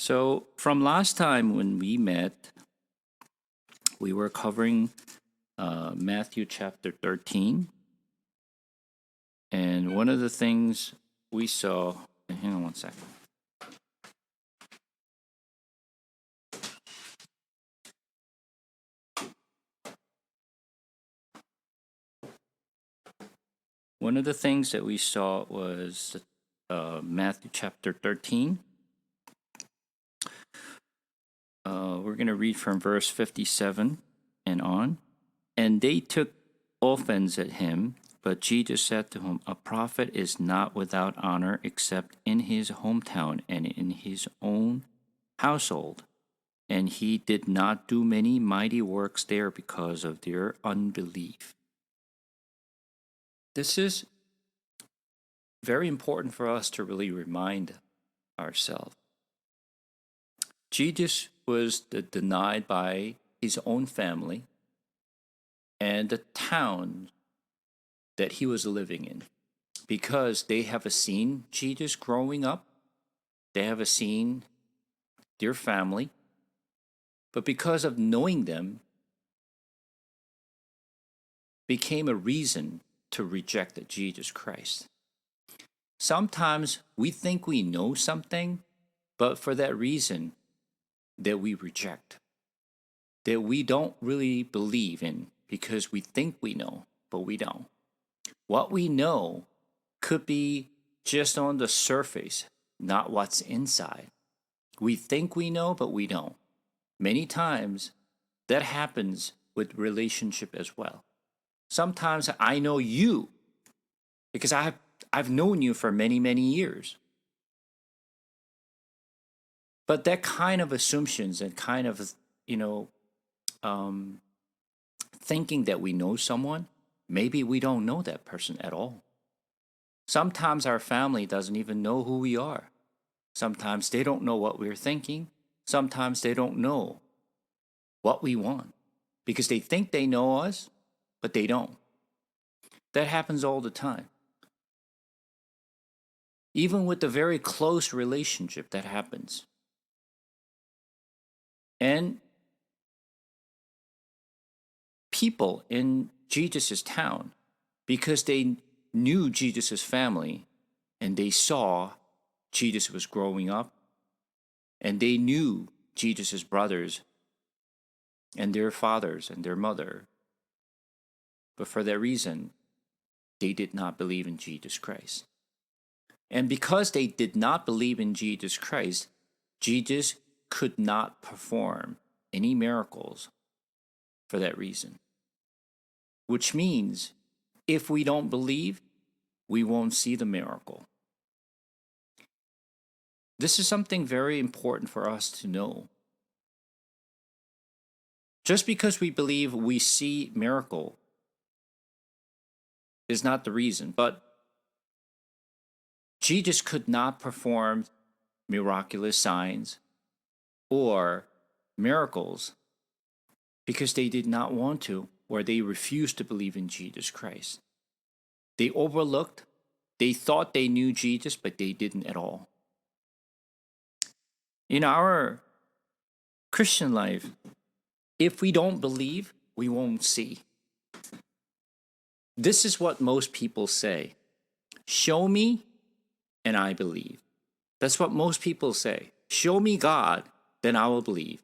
So, from last time when we met, we were covering Matthew chapter 13. And one of the things we saw, hang on one second. One of the things that we saw was Matthew chapter 13. We're going to read from verse 57 and on. And they took offense at him, but Jesus said to him, "A prophet is not without honor except in his hometown and in his own household. And he did not do many mighty works there because of their unbelief." This is very important for us to really remind ourselves. Jesus was denied by his own family and the town that he was living in because they have seen Jesus growing up, they have seen their family, but because of knowing them became a reason to reject Jesus Christ. Sometimes we think we know something, but for that reason that we reject, that we don't really believe in because we think we know, but we don't. What we know could be just on the surface, not what's inside. We think we know, but we don't. Many times that happens with relationship as well. Sometimes I know you because I've known you for many, many years. But that kind of assumptions and kind of, thinking that we know someone, maybe we don't know that person at all. Sometimes our family doesn't even know who we are. Sometimes they don't know what we're thinking. Sometimes they don't know what we want because they think they know us, but they don't. That happens all the time. Even with a very close relationship, that happens. And people in Jesus' town, because they knew Jesus' family and they saw Jesus was growing up and they knew Jesus' brothers and their fathers and their mother, but for that reason, they did not believe in Jesus Christ. And because they did not believe in Jesus Christ, Jesus could not perform any miracles for that reason. Which means if we don't believe, we won't see the miracle. This is something very important for us to know. Just because we believe we see miracle is not the reason, but Jesus could not perform miraculous signs or miracles because they did not want to, or they refused to believe in Jesus Christ. They overlooked, they thought they knew Jesus, but they didn't at all. In our Christian life, if we don't believe, we won't see. This is what most people say. Show me and I believe. That's what most people say. Show me God, then I will believe.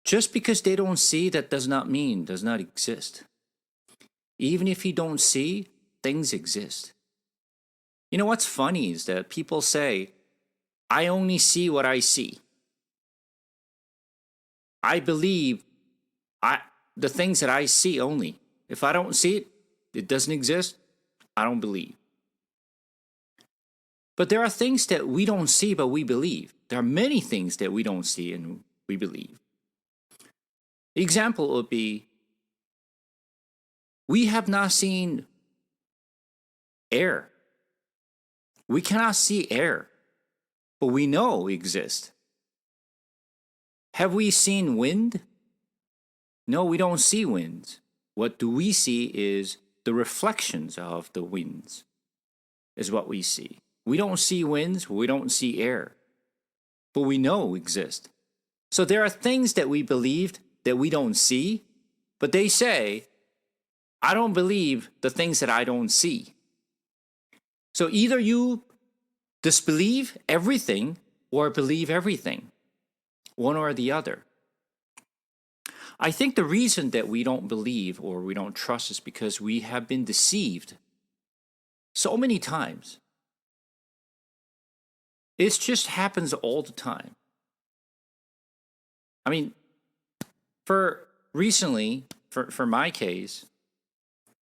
Just because they don't see, that does not mean does not exist. Even if you don't see, things exist. You know what's funny is that people say, I only see what I see. I believe the things that I see only. If I don't see it, it doesn't exist, I don't believe. But there are things that we don't see, but we believe. There are many things that we don't see and we believe. Example would be, we have not seen air. We cannot see air, but we know it exists. Have we seen wind? No, we don't see winds. What do we see is the reflections of the winds, is what we see. We don't see winds, we don't see air. but we know exist. So there are things that we believed that we don't see, but they say, I don't believe the things that I don't see. So either you disbelieve everything or believe everything, one or the other. I think the reason that we don't believe or we don't trust is because we have been deceived so many times. It just happens all the time. I mean, for my case,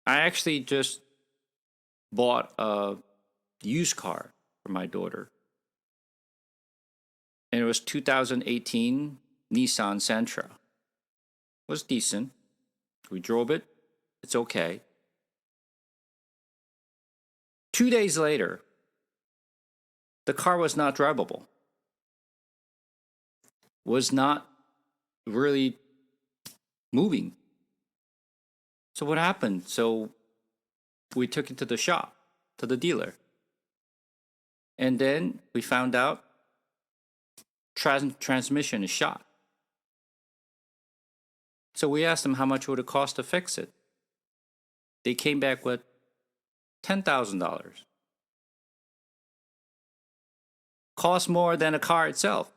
I actually just bought a used car for my daughter. And it was 2018 Nissan Sentra. It was decent. We drove it. It's okay. 2 days later, the car was not drivable. Was not really moving. So what happened? So we took it to the shop, to the dealer. And then we found out transmission is shot. So we asked them how much would it cost to fix it. They came back with $10,000. Cost more than a car itself.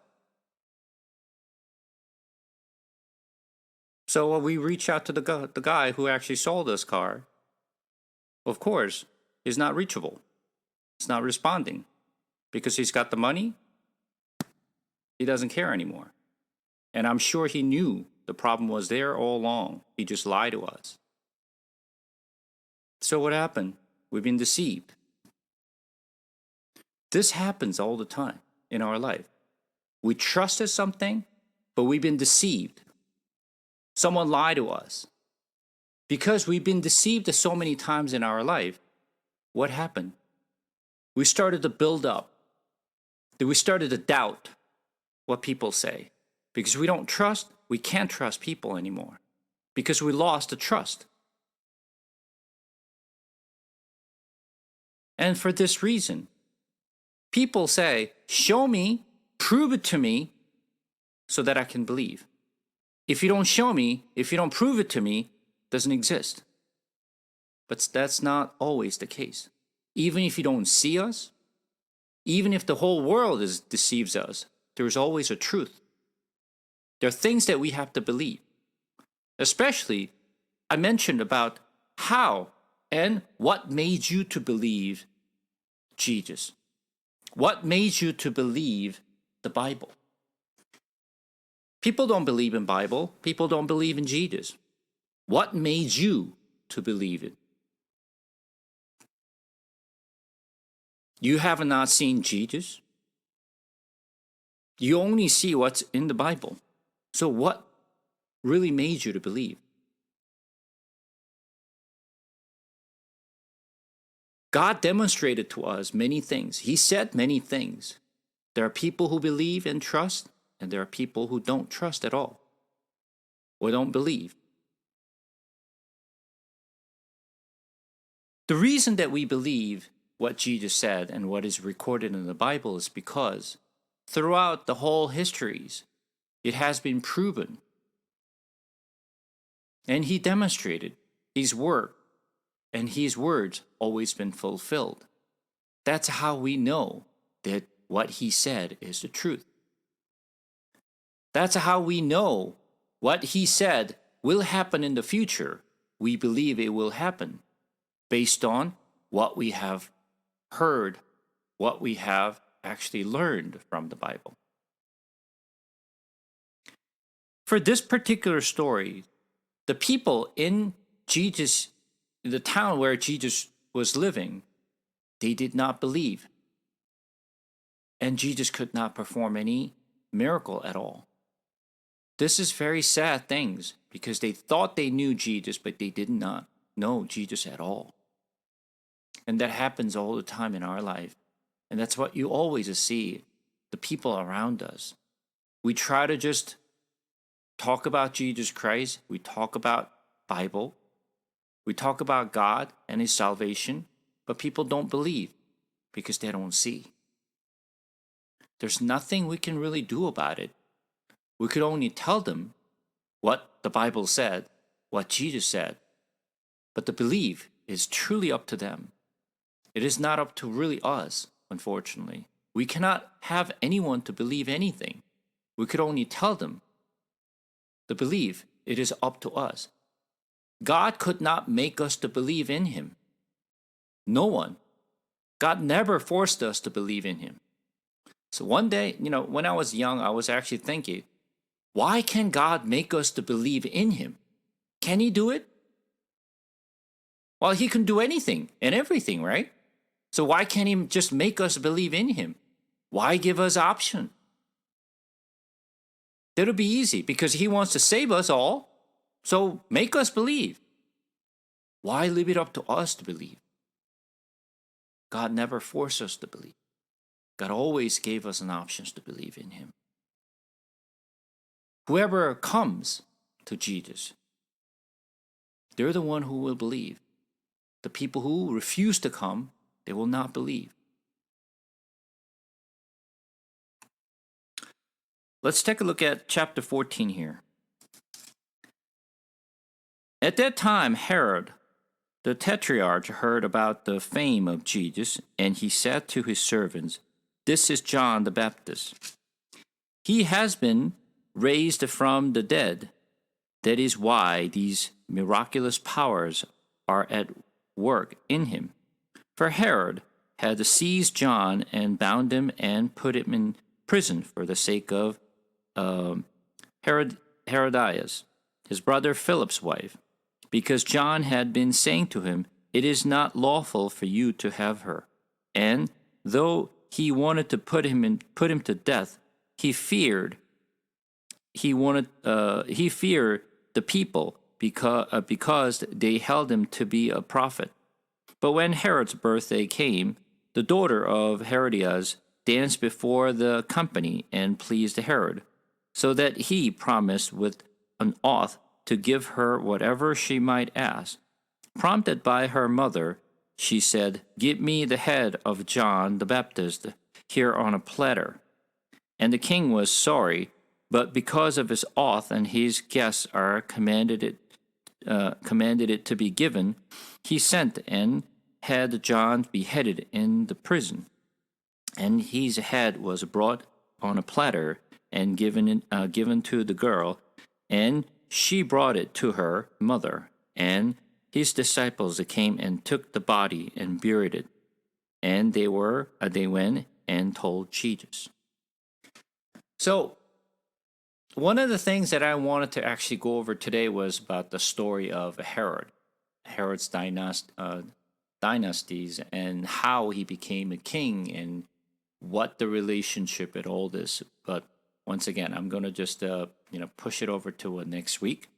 So we reached out to the guy who actually sold this car. Of course, he's not reachable. He's not responding. Because he's got the money, he doesn't care anymore. And I'm sure he knew the problem was there all along. He just lied to us. So what happened? We've been deceived. This happens all the time in our life. We trusted something, but we've been deceived. Someone lied to us. Because we've been deceived so many times in our life, what happened? We started to build up. We started to doubt what people say. Because we don't trust, we can't trust people anymore. Because we lost the trust. And for this reason, people say, show me, prove it to me, so that I can believe. If you don't show me, if you don't prove it to me, it doesn't exist. But that's not always the case. Even if you don't see us, even if the whole world deceives us, there is always a truth. There are things that we have to believe. Especially, I mentioned about how and what made you to believe Jesus. What made you to believe the Bible? People don't believe in Bible. People don't believe in Jesus. What made you to believe it? You have not seen Jesus. You only see what's in the Bible. So what really made you to believe? God demonstrated to us many things. He said many things. There are people who believe and trust, and there are people who don't trust at all or don't believe. The reason that we believe what Jesus said and what is recorded in the Bible is because throughout the whole histories, it has been proven. And he demonstrated his work and his words always been fulfilled. That's how we know that what he said is the truth. That's how we know what he said will happen in the future. We believe it will happen based on what we have heard, what we have actually learned from the Bible. For this particular story, the people in the town where Jesus was living, they did not believe. And Jesus could not perform any miracle at all. This is very sad things because they thought they knew Jesus, but they did not know Jesus at all. And that happens all the time in our life. And that's what you always see, the people around us. We try to just talk about Jesus Christ. We talk about Bible. We talk about God and his salvation. But people don't believe because they don't see. There's nothing we can really do about it. We could only tell them what the Bible said, what Jesus said. But to believe is truly up to them. It is not up to really us, unfortunately. We cannot have anyone to believe anything. We could only tell them to believe. It is up to us. God could not make us to believe in him. No one. God never forced us to believe in him. So one day, when I was young, I was actually thinking, why can God make us to believe in him? Can he do it? Well, he can do anything and everything, right? So why can't he just make us believe in him? Why give us option? That'll be easy because he wants to save us all. So make us believe. Why leave it up to us to believe? God never forced us to believe. God always gave us an option to believe in him. Whoever comes to Jesus, they're the one who will believe. The people who refuse to come, they will not believe. Let's take a look at chapter 14 here. At that time, Herod, the Tetrarch, heard about the fame of Jesus, and he said to his servants, "This is John the Baptist. He has been raised from the dead. That is why these miraculous powers are at work in him." For Herod had seized John and bound him and put him in prison for the sake of Herodias, his brother Philip's wife, because John had been saying to him, "It is not lawful for you to have her." And though he wanted to put him to death, he feared the people because they held him to be a prophet. But when Herod's birthday came, the daughter of Herodias danced before the company and pleased Herod, so that he promised with an oath to give her whatever she might ask. Prompted by her mother, she said, "Give me the head of John the Baptist here on a platter." And the king was sorry, but because of his oath and his guests are commanded it to be given, he sent and had John beheaded in the prison. And his head was brought on a platter and given to the girl, and she brought it to her mother. And his disciples came and took the body and buried it. And they went and told Jesus. So, one of the things that I wanted to actually go over today was about the story of Herod's dynasties, and how he became a king, and what the relationship and all this. But once again, I'm going to just push it over to next week.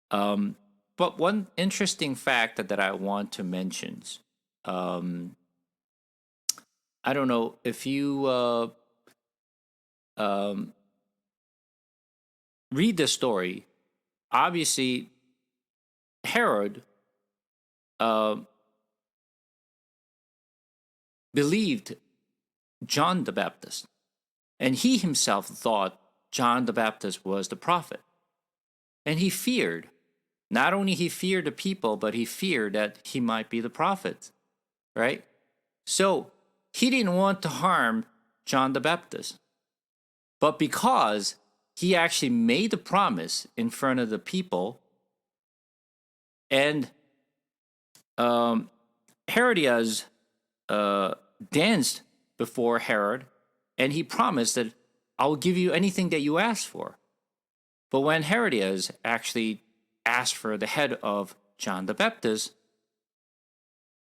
But one interesting fact that I want to mention, I don't know if you read the story. Obviously, Herod believed John the Baptist, and he himself thought John the Baptist was the prophet. And he feared, not only he feared the people, but he feared that he might be the prophet, right? So he didn't want to harm John the Baptist. But because he actually made the promise in front of the people, and Herodias danced before Herod, and he promised that I will give you anything that you ask for. But when Herodias actually asked for the head of John the Baptist,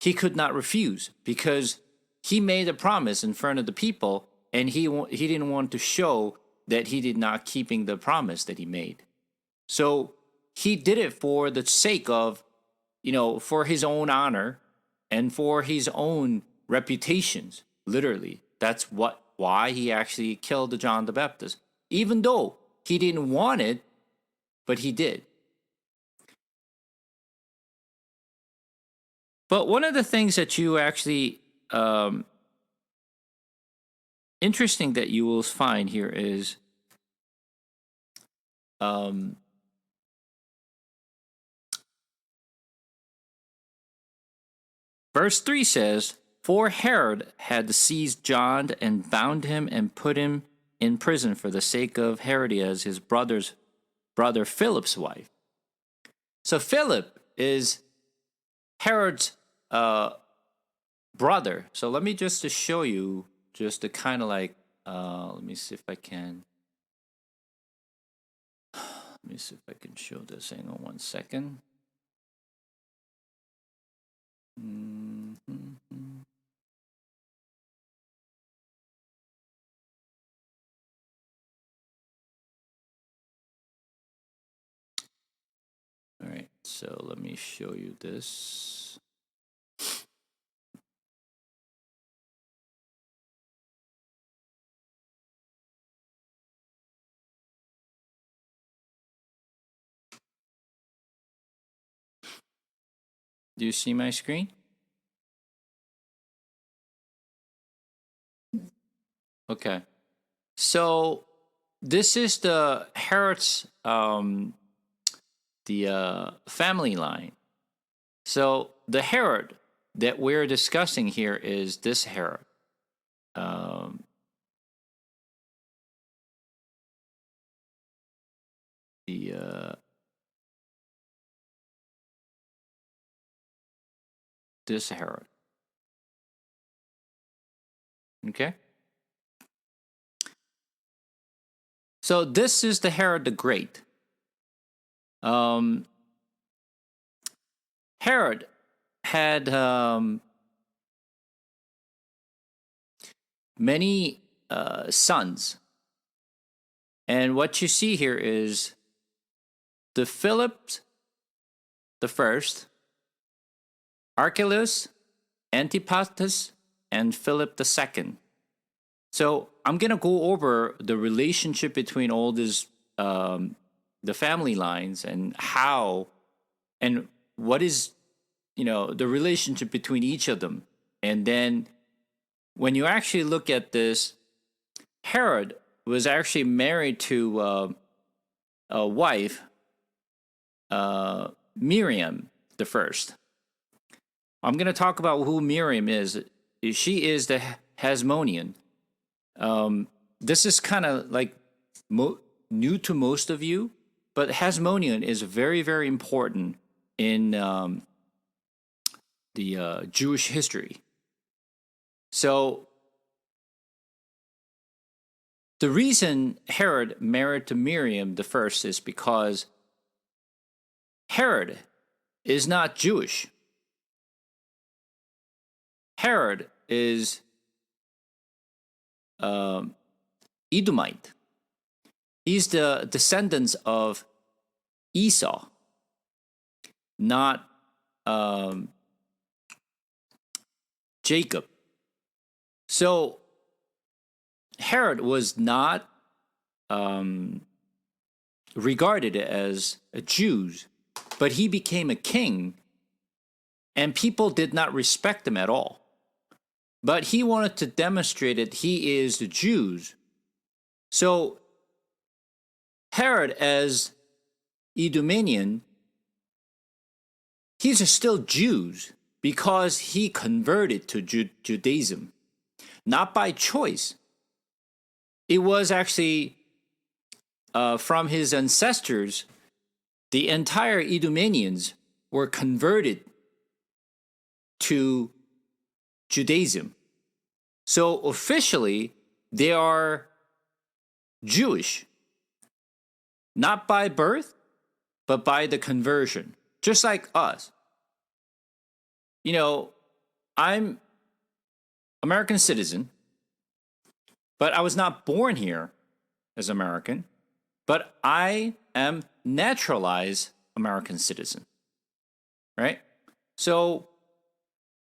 he could not refuse, because he made a promise in front of the people, and he didn't want to show that he did not keeping the promise that he made. So he did it for the sake of, for his own honor and for his own reputations. Literally, that's why he actually killed John the Baptist, even though he didn't want it, but he did. But one of the things that you actually interesting that you will find here is verse 3 says, "For Herod had seized John and bound him and put him in prison for the sake of Herodias, his brother Philip's wife." So Philip is Herod's brother. So let me just to show you, just to kind of like, let me see if I can. Let me see if I can show this. Hang on one second. All right, so let me show you this. Do you see my screen? Okay. So this is the Herod's family line. So the Herod that we're discussing here is this Herod. This Herod. Okay. So this is the Herod the Great. Herod had many sons. And what you see here is the Philip the First, Archelaus, Antipater, and Philip the Second. So I'm gonna go over the relationship between all these the family lines and how and what is the relationship between each of them. And then when you actually look at this, Herod was actually married to a wife, Miriam the First. I'm going to talk about who Miriam is. She is the Hasmonean. This is kind of like new to most of you, but Hasmonean is very, very important in the Jewish history. So the reason Herod married to Miriam the First is because Herod is not Jewish. Herod is Edomite. He's the descendants of Esau, not Jacob. So Herod was not regarded as a Jew, but he became a king, and people did not respect him at all. But he wanted to demonstrate that he is the Jews. So Herod, as Edomanian, he's still Jews because he converted to Judaism, not by choice. It was actually from his ancestors. The entire Edomanians were converted to Judaism. So officially, they are Jewish, not by birth, but by the conversion, just like us. I'm American citizen, but I was not born here as American, but I am naturalized American citizen, right? So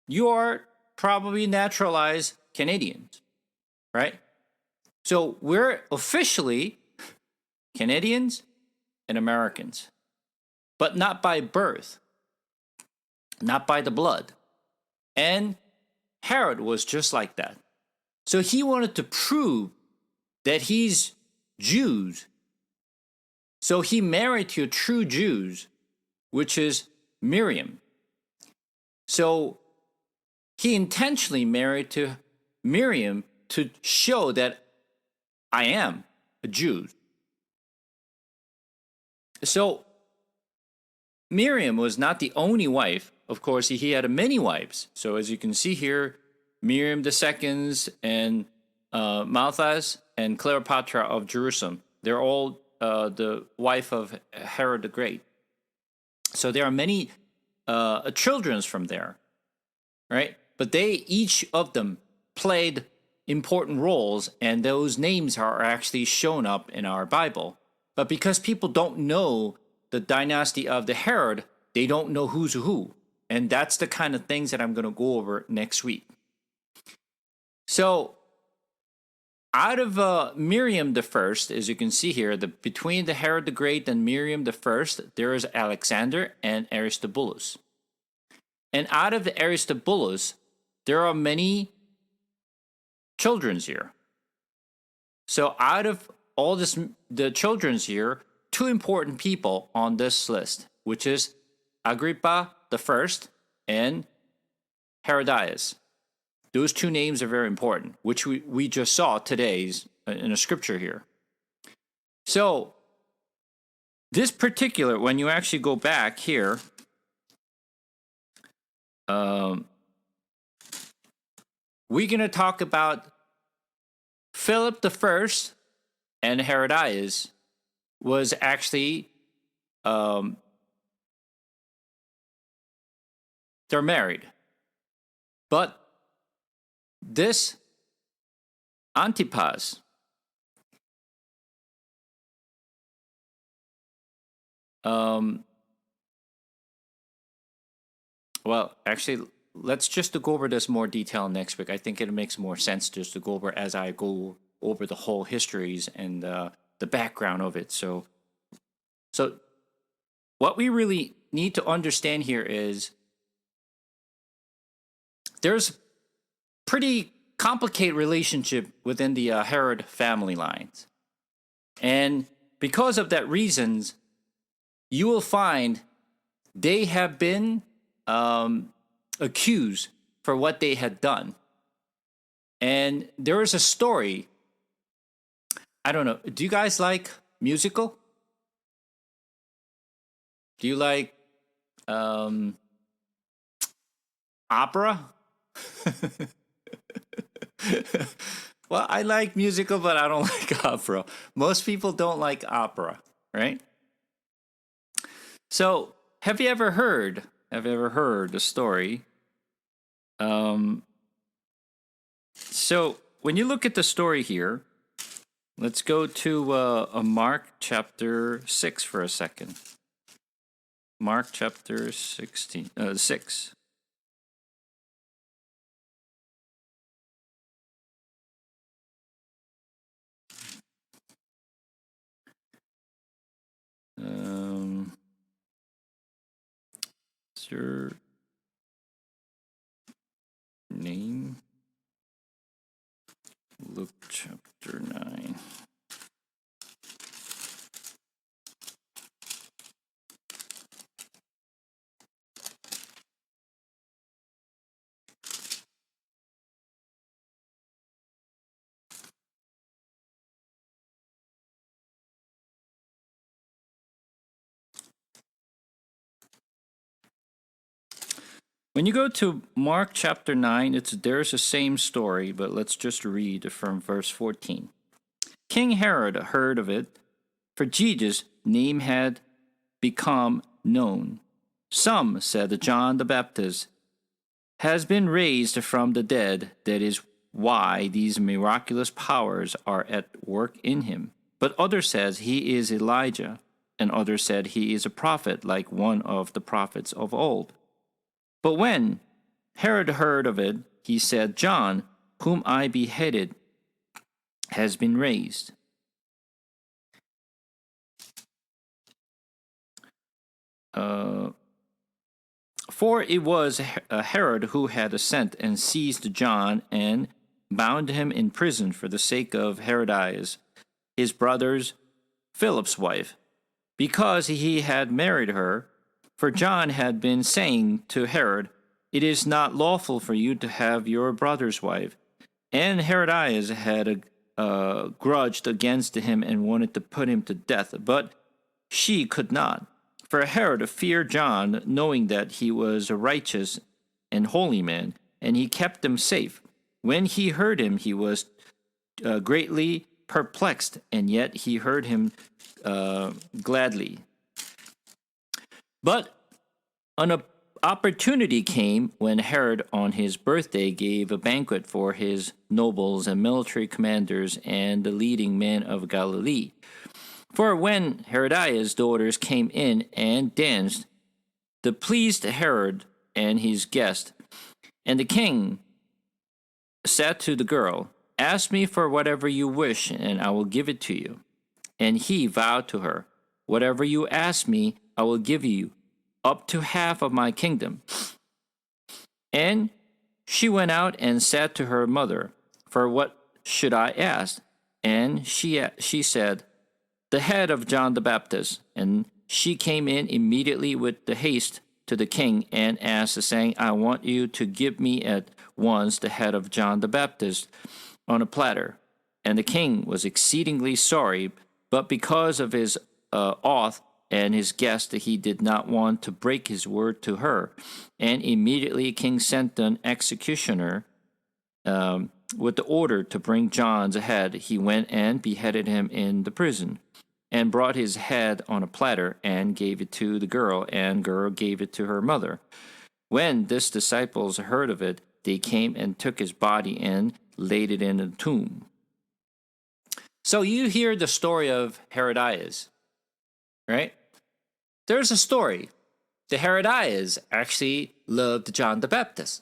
you are probably naturalized Canadians, right? So we're officially Canadians and Americans, but not by birth, not by the blood. And Herod was just like that. So he wanted to prove that he's Jews. So he married to a true Jews, which is Miriam. So he intentionally married to Miriam to show that I am a Jew. So Miriam was not the only wife. Of course, he had many wives. So as you can see here, Miriam the Seconds and Malthus and Cleopatra of Jerusalem, they're all the wife of Herod the Great. So there are many children from there, right? But they, each of them, played important roles, and those names are actually shown up in our Bible. But because people don't know the dynasty of the Herod, they don't know who's who. And that's the kind of things that I'm going to go over next week. So out of Miriam the First, as you can see here, between the Herod the Great and Miriam the First, there is Alexander and Aristobulus. And out of Aristobulus, there are many children here. So out of all the children here, two important people on this list, which is Agrippa the First and Herodias. Those two names are very important, which we just saw today's in a scripture here. So this particular, when you actually go back here, we're going to talk about Philip the First and Herodias was actually they're married, but this Antipas well, actually, let's just go over this more detail next week. I think it makes more sense just to go over as I go over the whole histories and the background of it. So what we really need to understand here is there's pretty complicated relationship within the Herod family lines. And because of that reasons, you will find they have been accused for what they had done. And there is a story. I don't know. Do you guys like musical? Do you like opera? Well, I like musical, but I don't like opera. Most people don't like opera, right? So, have you ever heard the story? So, when you look at the story here, let's go to Mark chapter 6 for a second. Mark chapter 6. What's your name? Luke chapter 9. When you go to Mark chapter 9, there's the same story, but let's just read from verse 14. King Herod heard of it, for Jesus' name had become known. Some said that John the Baptist has been raised from the dead. That is why these miraculous powers are at work in him. But others said he is Elijah, and others said he is a prophet, like one of the prophets of old. But when Herod heard of it, he said, John, whom I beheaded, has been raised. For it was Herod who had sent and seized John and bound him in prison for the sake of Herodias, his brother's Philip's wife, because he had married her. For John had been saying to Herod, "It is not lawful for you to have your brother's wife." And Herodias had grudged against him and wanted to put him to death, but she could not. For Herod feared John, knowing that he was a righteous and holy man, and he kept him safe. When he heard him, he was greatly perplexed, and yet he heard him gladly. But an opportunity came when Herod, on his birthday, gave a banquet for his nobles and military commanders and the leading men of Galilee. For when Herodias' daughters came in and danced, the pleased Herod and his guest, and the king said to the girl, "Ask me for whatever you wish, and I will give it to you." And he vowed to her, "Whatever you ask me, I will give you, up to half of my kingdom." And she went out and said to her mother, "For what should I ask?" And she said, "The head of John the Baptist." And she came in immediately with the haste to the king and asked, saying, "I want you to give me at once the head of John the Baptist on a platter." And the king was exceedingly sorry, but because of his oath and his guest, he did not want to break his word to her. And immediately the king sent an executioner with the order to bring John's head. He went and beheaded him in the prison, and brought his head on a platter, and gave it to the girl, and girl gave it to her mother. When his disciples heard of it, they came and took his body and laid it in a tomb. So you hear the story of Herodias, right? There's a story. The Herodias actually loved John the Baptist.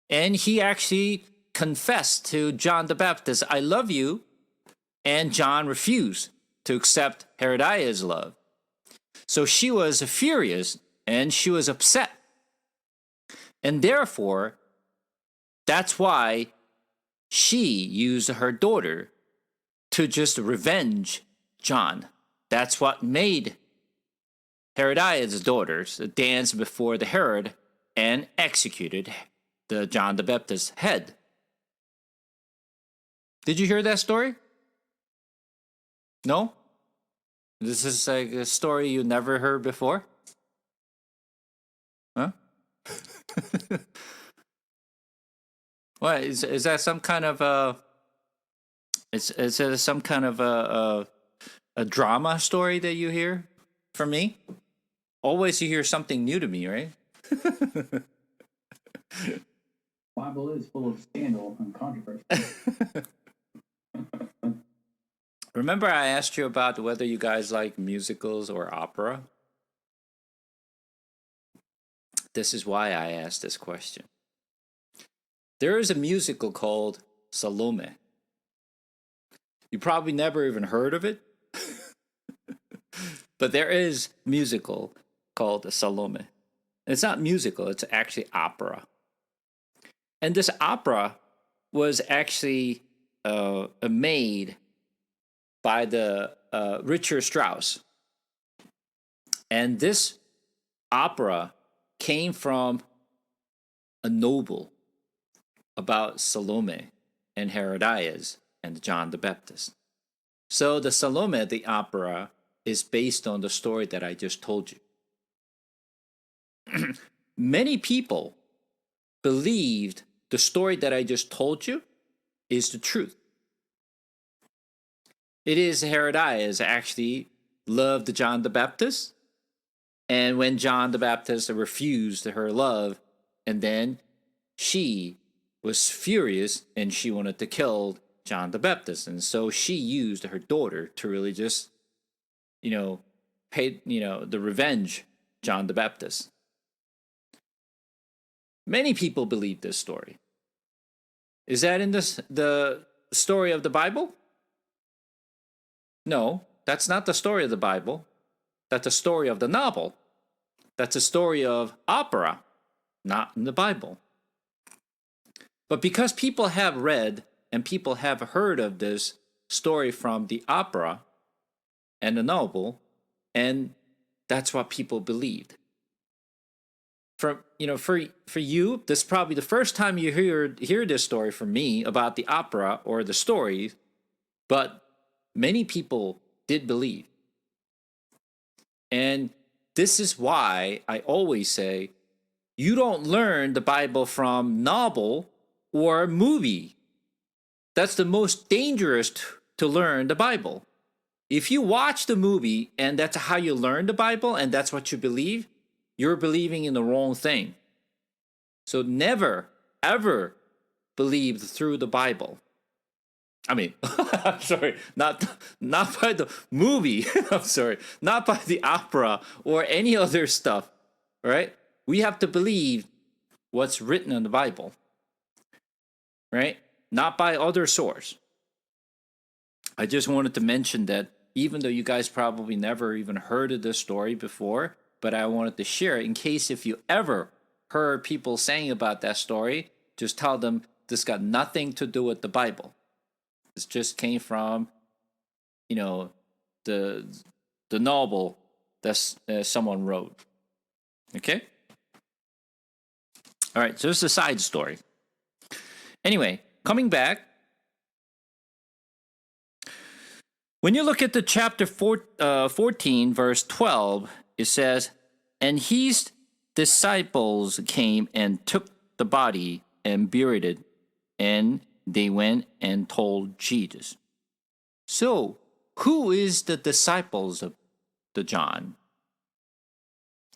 And he actually confessed to John the Baptist, "I love you." And John refused to accept Herodias' love. So she was furious and she was upset. And therefore, that's why she used her daughter to just revenge John. That's what made Herodias' daughters dance before the Herod and executed the John the Baptist's head. Did you hear that story? No? This is like a story you never heard before? Huh? What is that some kind of is it some kind of a drama story that you hear from me? Always you hear something new to me, right? Bible is full of scandal and controversy. Remember I asked you about whether you guys like musicals or opera? This is why I asked this question. There is a musical called Salome. You probably never even heard of it. But there is a musical called Salome. It's not musical, it's actually opera. And this opera was actually made by the Richard Strauss. And this opera came from a novel about Salome and Herodias and John the Baptist. So the Salome, the opera, is based on the story that I just told you. Many people believed the story that I just told you is the truth. It is Herodias actually loved John the Baptist, and when John the Baptist refused her love, and then she was furious and she wanted to kill John the Baptist, and so she used her daughter to really just, pay, the revenge John the Baptist. Many people believe this story. Is that in the story of the Bible? No, that's not the story of the Bible. That's the story of the novel. That's a story of opera, not in the Bible. But because people have read and people have heard of this story from the opera and the novel, and that's what people believed. For you, this is probably the first time you hear this story from me about the opera or the stories, but many people did believe. And this is why I always say, you don't learn the Bible from novel or movie. That's the most dangerous to learn the Bible. If you watch the movie and that's how you learn the Bible and that's what you believe, you're believing in the wrong thing. So never, ever believe through the Bible. I mean, I'm sorry, not by the movie. I'm sorry, not by the opera or any other stuff. All right? We have to believe what's written in the Bible. Right? Not by other source. I just wanted to mention that even though you guys probably never even heard of this story before, but I wanted to share it in case if you ever heard people saying about that story, just tell them this got nothing to do with the Bible. It just came from, the novel that someone wrote. Okay? All right, so this is a side story. Anyway, coming back, when you look at the chapter 14, verse 12, it says, "And his disciples came and took the body and buried it, and they went and told Jesus." So, who is the disciples of the John?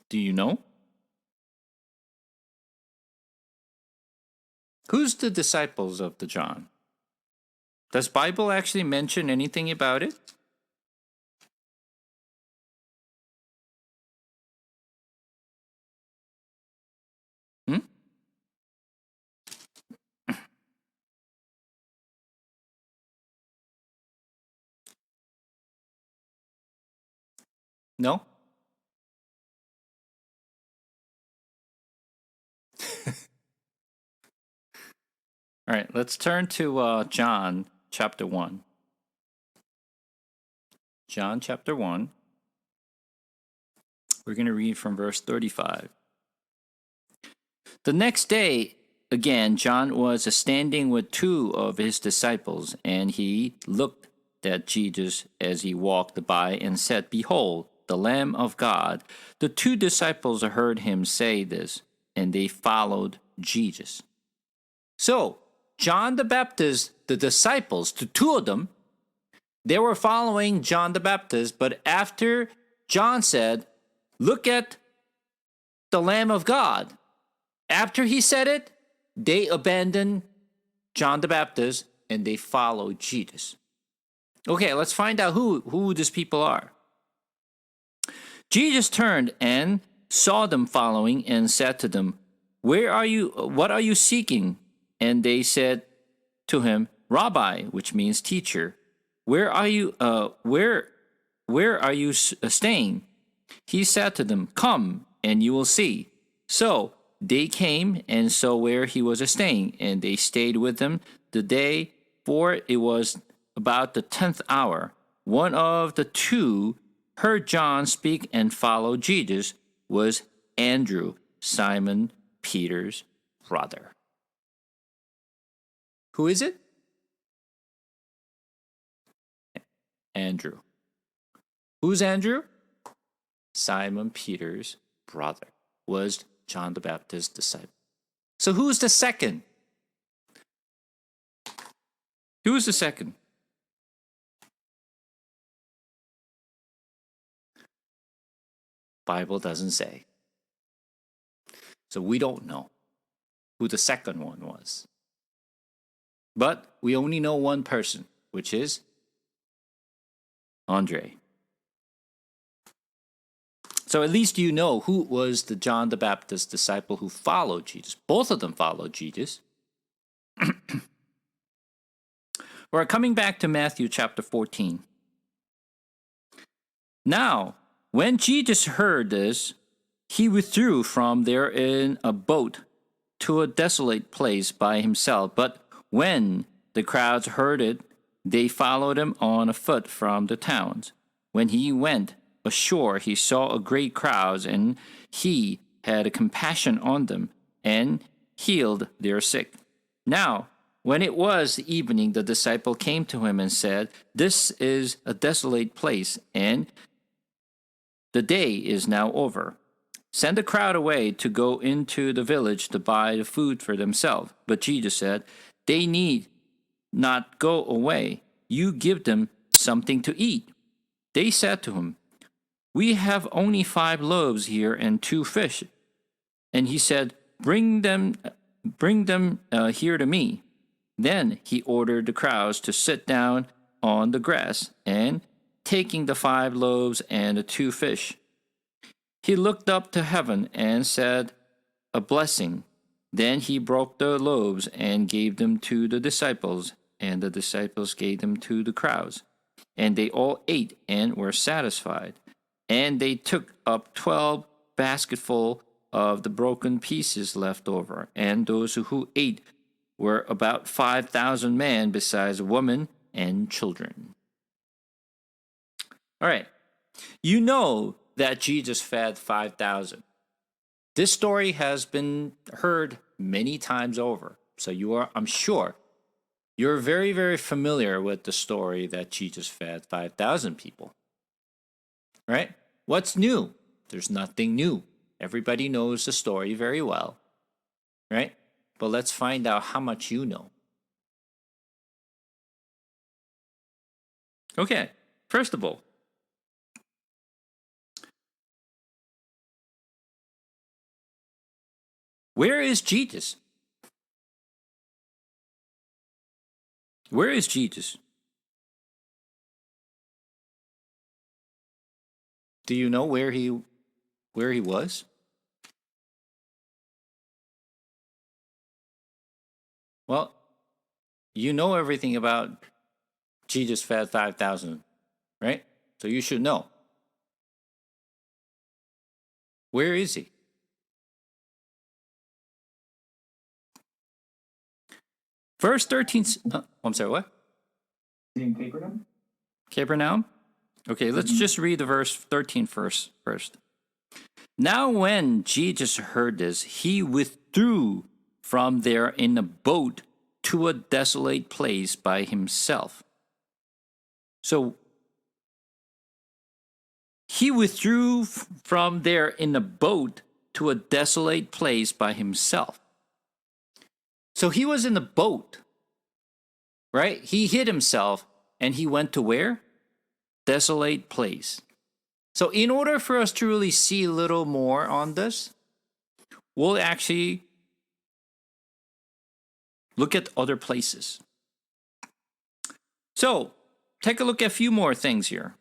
Do you know? Who's the disciples of the John? Does Bible actually mention anything about it? No? All right, let's turn to John chapter 1. John chapter 1. We're going to read from verse 35. The next day, again, John was standing with two of his disciples, and he looked at Jesus as he walked by and said, "Behold, the Lamb of God." The two disciples heard him say this, and they followed Jesus. So, John the Baptist, the disciples, the two of them, they were following John the Baptist, but after John said, "Look at the Lamb of God," after he said it, they abandoned John the Baptist and they followed Jesus. Okay, let's find out who these people are. Jesus turned and saw them following and said to them, "Where are you? What are you seeking?" And they said to him, "Rabbi," which means teacher, where are you staying?" He said to them, "Come and you will see." So they came and saw where he was staying, and they stayed with him the day, for it was about the 10th hour. One of the two heard John speak and followed Jesus was Andrew, Simon Peter's brother. Who is it? Andrew. Who's Andrew? Simon Peter's brother. Was John the Baptist's disciple. So who's the second? Who's the second? Bible doesn't say. So we don't know who the second one was. But we only know one person, which is Andre. So at least you know who was the John the Baptist disciple who followed Jesus. Both of them followed Jesus. We're coming back to Matthew chapter 14. Now, when Jesus heard this, he withdrew from there in a boat to a desolate place by himself. But when the crowds heard it, they followed him on foot from the towns. When he went ashore, he saw a great crowd, and he had compassion on them and healed their sick. Now, when it was evening, the disciple came to him and said, "This is a desolate place, and the day is now over. Send the crowd away to go into the village to buy the food for themselves." But Jesus said, "They need not go away. You give them something to eat." They said to him, "We have only 5 loaves here and 2 fish." And he said, Bring them here to me." Then he ordered the crowds to sit down on the grass, and taking the 5 loaves and the 2 fish, he looked up to heaven and said a blessing. Then he broke the loaves and gave them to the disciples, and the disciples gave them to the crowds. And they all ate and were satisfied. And they took up 12 basketfuls of the broken pieces left over. And those who ate were about 5,000 men, besides women and children. All right. You know that Jesus fed 5,000. This story has been heard many times over. So I'm sure, you're very, very familiar with the story that Jesus fed 5,000 people. Right? What's new? There's nothing new. Everybody knows the story very well. Right? But let's find out how much you know. Okay, first of all, where is Jesus? Where is Jesus? Do you know where he was? Well, you know everything about Jesus fed 5,000, right? So you should know. Where is he? Verse 13. I'm sorry, what? In Capernaum? Capernaum? Okay, let's just read the verse 13 first. Now when Jesus heard this, he withdrew from there in a boat to a desolate place by himself. So he withdrew from there in a boat to a desolate place by himself. So he was in a boat, right? He hid himself and he went to where? Desolate place. So in order for us to really see a little more on this, we'll actually look at other places. So take a look at a few more things here.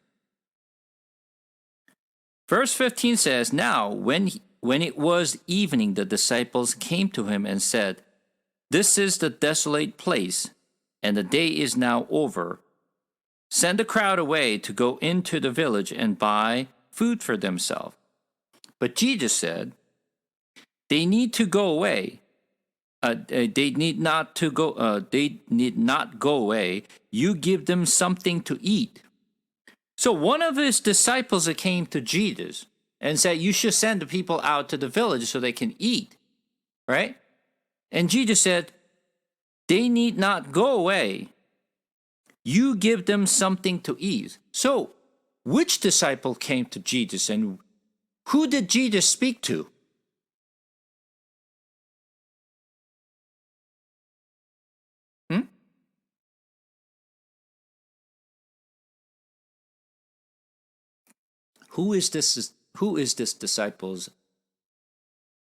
Verse 15 says, Now when it was evening, the disciples came to him and said, This is the desolate place, and the day is now over. Send the crowd away to go into the village and buy food for themselves. But Jesus said, They need to go away. They need not go away. You give them something to eat. So one of his disciples came to Jesus and said, You should send the people out to the village so they can eat. Right? And Jesus said, They need not go away. You give them something to eat. So, which disciple came to Jesus and who did Jesus speak to? Who is this disciples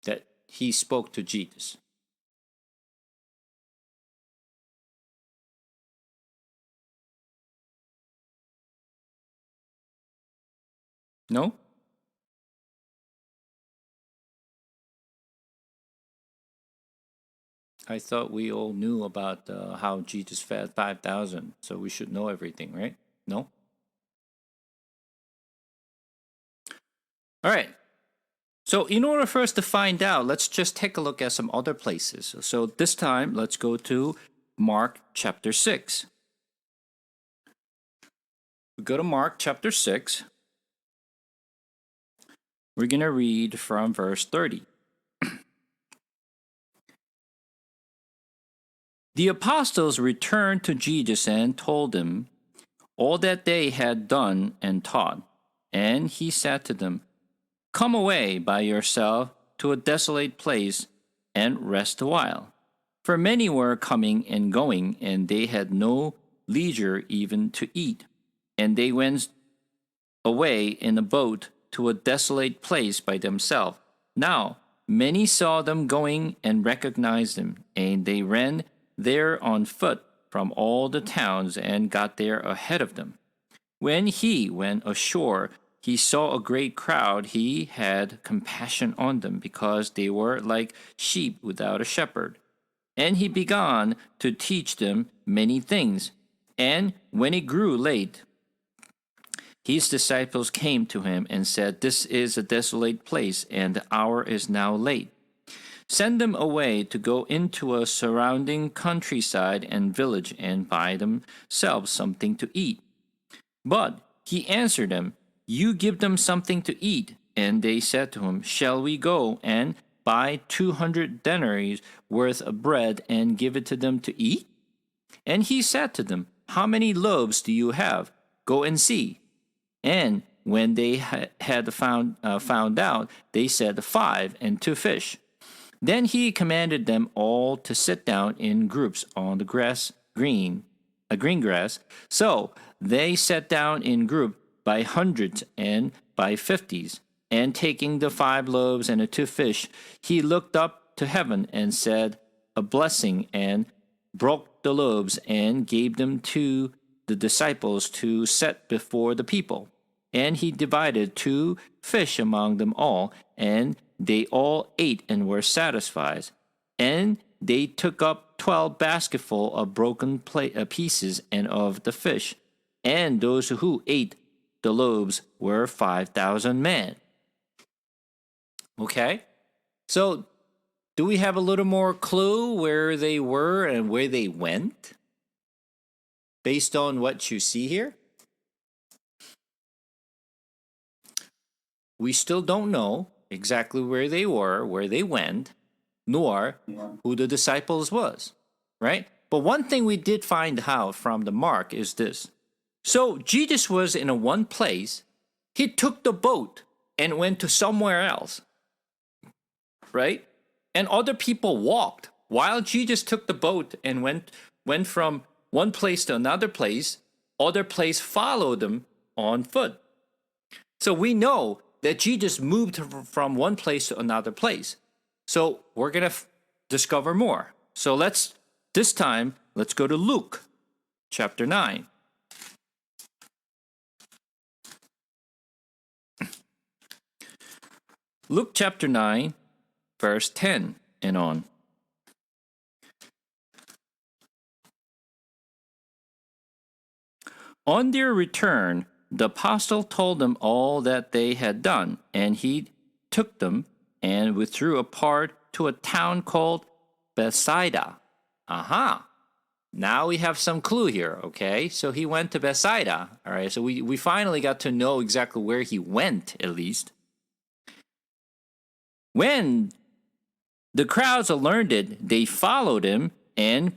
that he spoke to Jesus? No? I thought we all knew about how Jesus fed 5,000, so we should know everything, right? No? All right. So in order for us to find out, let's just take a look at some other places. So this time, let's go to Mark chapter 6. We go to Mark chapter 6. We're going to read from verse 30. The apostles returned to Jesus and told him all that they had done and taught. And he said to them, "Come away by yourself to a desolate place and rest a while." For many were coming and going, and they had no leisure even to eat. And they went away in a boat to a desolate place by themselves. Now many saw them going and recognized them, and they ran there on foot from all the towns and got there ahead of them. When he went ashore, he saw a great crowd. He had compassion on them because they were like sheep without a shepherd. And he began to teach them many things. And when it grew late, his disciples came to him and said, "This is a desolate place, and the hour is now late. Send them away to go into a surrounding countryside and village and buy themselves something to eat." But he answered them, "You give them something to eat." And they said to him, "Shall we go and buy 200 denarii worth of bread and give it to them to eat?" And he said to them, "How many loaves do you have? Go and see." And when they had found out, they said, 5 and 2 fish. Then he commanded them all to sit down in groups on the green grass. So they sat down in groups by hundreds and by 50s. And taking the 5 loaves and the 2 fish, he looked up to heaven and said a blessing and broke the loaves and gave them to the disciples to set before the people. And he divided 2 fish among them all, and they all ate and were satisfied. And they took up 12 basketfuls of broken pieces and of the fish. And those who ate the loaves were 5,000 men. Okay? So, do we have a little more clue where they were and where they went? Based on what you see here? We still don't know exactly where they were, where they went, nor who the disciples was, right? But one thing we did find out from the Mark is this. So Jesus was in one place. He took the boat and went to somewhere else, right? And other people walked. While Jesus took the boat and went from one place to another place, other place followed him on foot. So we know that Jesus moved from one place to another place. So we're going to discover more. So this time, let's go to Luke chapter 9. Luke chapter 9, verse 10 and on. On their return, the apostle told them all that they had done, and he took them and withdrew apart to a town called Bethsaida. Aha! Now we have some clue here, okay? So he went to Bethsaida, all right? So we finally got to know exactly where he went, at least. When the crowds learned it, they followed him and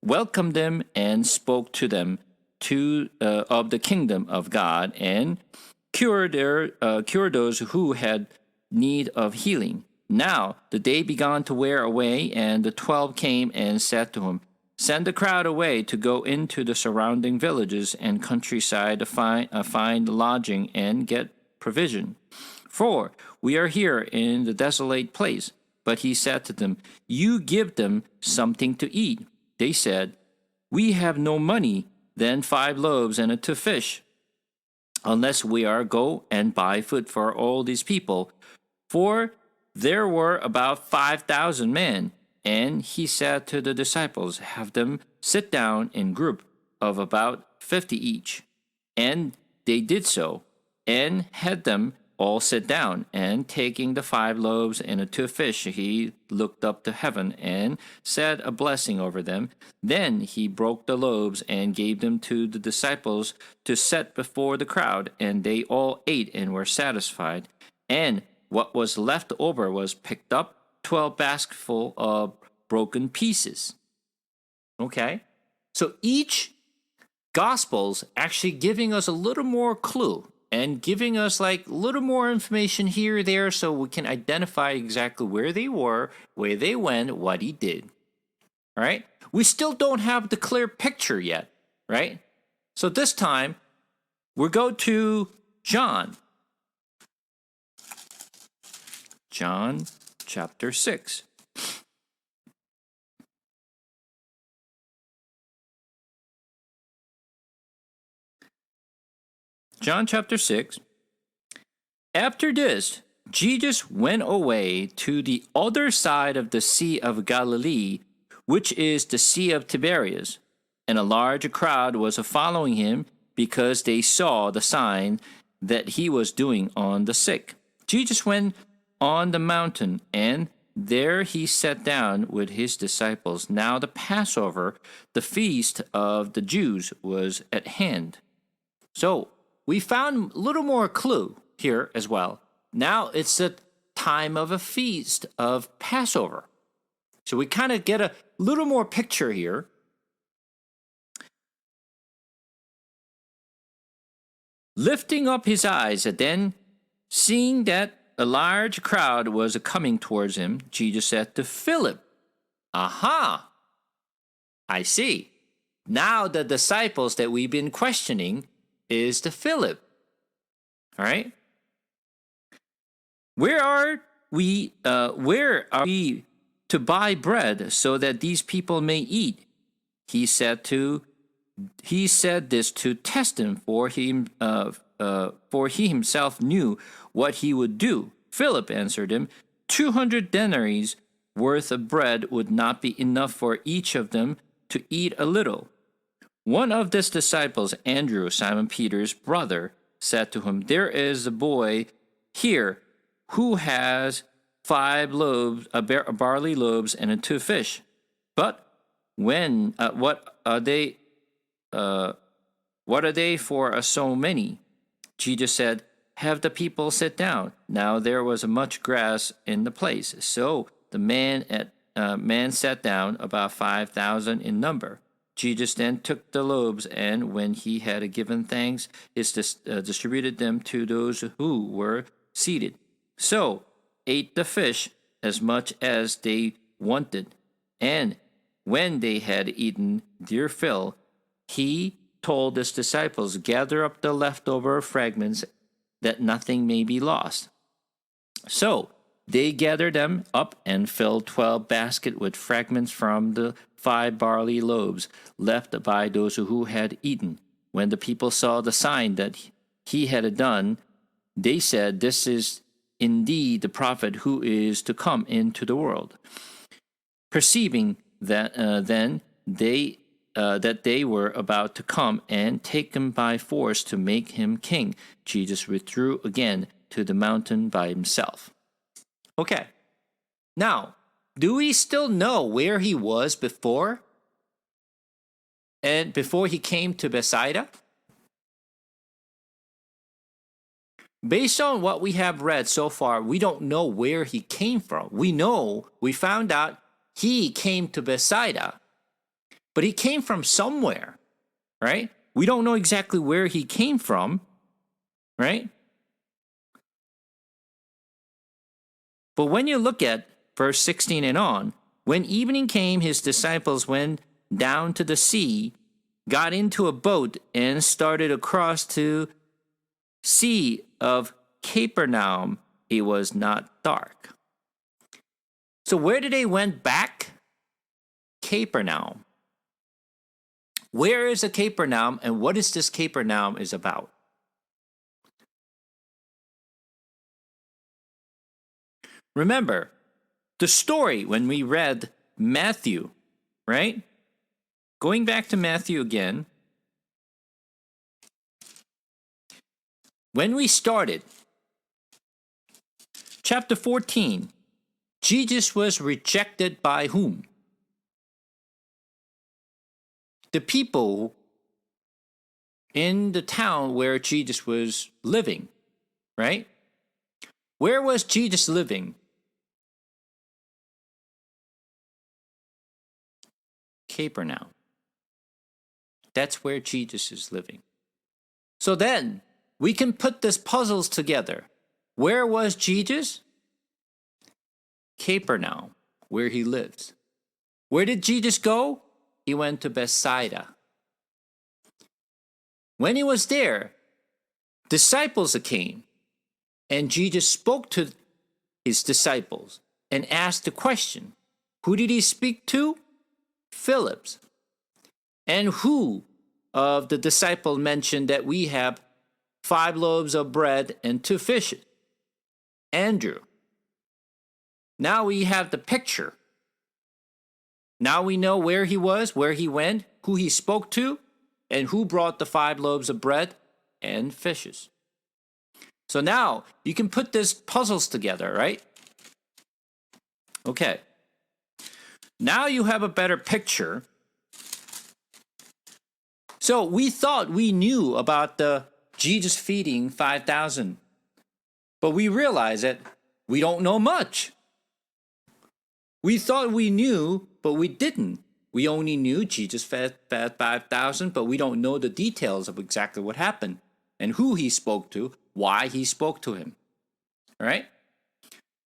welcomed him and spoke to them of the kingdom of God and cured those who had need of healing. Now the day began to wear away, and the 12 came and said to him, "Send the crowd away to go into the surrounding villages and countryside to find lodging and get provision. For we are here in the desolate place." But he said to them, "You give them something to eat." They said, "We have no money, then 5 loaves and 2 fish, unless we go and buy food for all these people." For there were about 5,000 men. And he said to the disciples, "Have them sit down in group of about 50 each." And they did so, and had them all sit down, and taking the 5 loaves and the 2 fish, he looked up to heaven and said a blessing over them. Then he broke the loaves and gave them to the disciples to set before the crowd, and they all ate and were satisfied. And what was left over was picked up, 12 basketful of broken pieces. Okay? So each Gospel's actually giving us a little more clue and giving us like a little more information here or there so we can identify exactly where they were, where they went, what he did. All right? We still don't have the clear picture yet, right? So this time, we'll go to John. John chapter 6. John chapter 6. After this, Jesus went away to the other side of the Sea of Galilee, which is the Sea of Tiberias, and a large crowd was following him because they saw the sign that he was doing on the sick. Jesus went on the mountain, and there he sat down with his disciples. Now the Passover, the feast of the Jews, was at hand. So, we found a little more clue here as well. Now it's the time of a feast of Passover. So we kind of get a little more picture here. Lifting up his eyes, and then seeing that a large crowd was coming towards him, Jesus said to Philip, "Aha! I see. Now the disciples that we've been questioning is the Philip. All right? Where are we to buy bread so that these people may eat?" He said this to test him, for he himself knew what he would do. Philip answered him, 200 denarii worth of bread would not be enough for each of them to eat a little. One of his disciples, Andrew, Simon Peter's brother, said to him, "There is a boy here who has 5 loaves, barley loaves, and 2 fish. But what are they for so many?" Jesus said, "Have the people sit down." Now there was much grass in the place, so the man sat down, about 5,000 in number. Jesus then took the loaves, and when he had given thanks, he distributed them to those who were seated. So ate the fish as much as they wanted, and when they had eaten their fill, he told his disciples, "Gather up the leftover fragments, that nothing may be lost." So they gathered them up and filled 12 baskets with fragments from the 5 barley loaves left by those who had eaten. When the people saw the sign that he had done, they said, "This is indeed the prophet who is to come into the world." Perceiving that that they were about to come and take him by force to make him king, Jesus withdrew again to the mountain by himself. Okay. Now, do we still know where he was before? And before he came to Bethsaida? Based on what we have read so far, we don't know where he came from. We found out he came to Bethsaida, but he came from somewhere, right? We don't know exactly where he came from, right? But when you look at verse 16 and on, when evening came, his disciples went down to the sea, got into a boat, and started across to Sea of Capernaum. It was not dark. So where did they went back? Capernaum. Where is a Capernaum, and what is this Capernaum is about? Remember, the story when we read Matthew, right? Going back to Matthew again. When we started, chapter 14, Jesus was rejected by whom? The people in the town where Jesus was living, right? Where was Jesus living? Capernaum. That's where Jesus is living. So then, we can put these puzzles together. Where was Jesus? Capernaum, where he lives. Where did Jesus go? He went to Bethsaida. When he was there, disciples came, and Jesus spoke to his disciples and asked the question. Who did he speak to? Philip. And who of the disciples mentioned that we have 5 loaves of bread and 2 fishes? Andrew. Now we have the picture. Now we know where he was, where he went, who he spoke to, and who brought the 5 loaves of bread and fishes. So now you can put these puzzles together, right? Okay. Now you have a better picture. So we thought we knew about the Jesus feeding 5,000, but we realized that we don't know much. We thought we knew, but we didn't. We only knew Jesus fed 5,000, but we don't know the details of exactly what happened and who he spoke to, why he spoke to him. All right?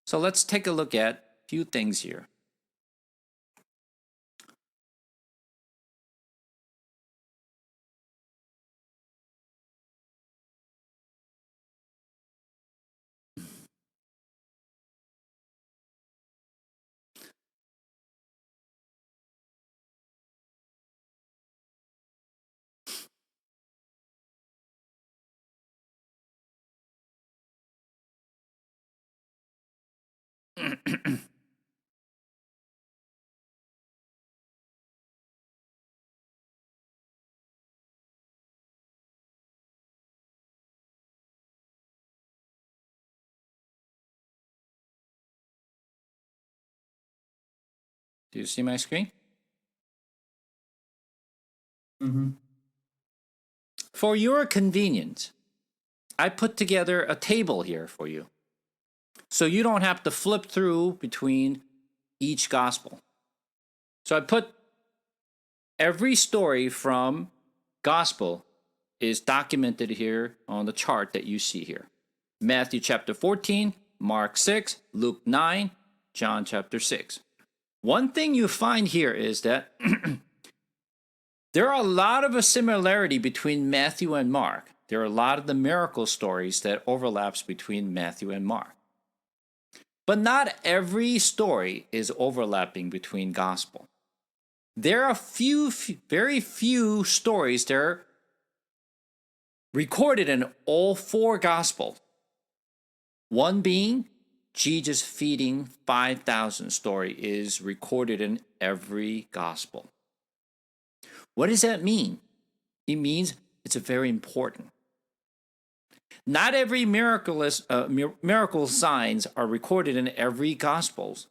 So let's take a look at a few things here. Do you see my screen? Mm-hmm. For your convenience, I put together a table here for you. So you don't have to flip through between each gospel. So I put every story from gospel is documented here on the chart that you see here. Matthew chapter 14, Mark 6, Luke 9, John chapter 6. One thing you find here is that there are a lot of a similarity between Matthew and Mark. There are a lot of the miracle stories that overlaps between Matthew and Mark. But not every story is overlapping between gospel. There are very few stories that are recorded in all 4 gospels. One being Jesus feeding 5,000 story is recorded in every gospel. What does that mean? It means it's very important. Not every miracle signs are recorded in every gospels,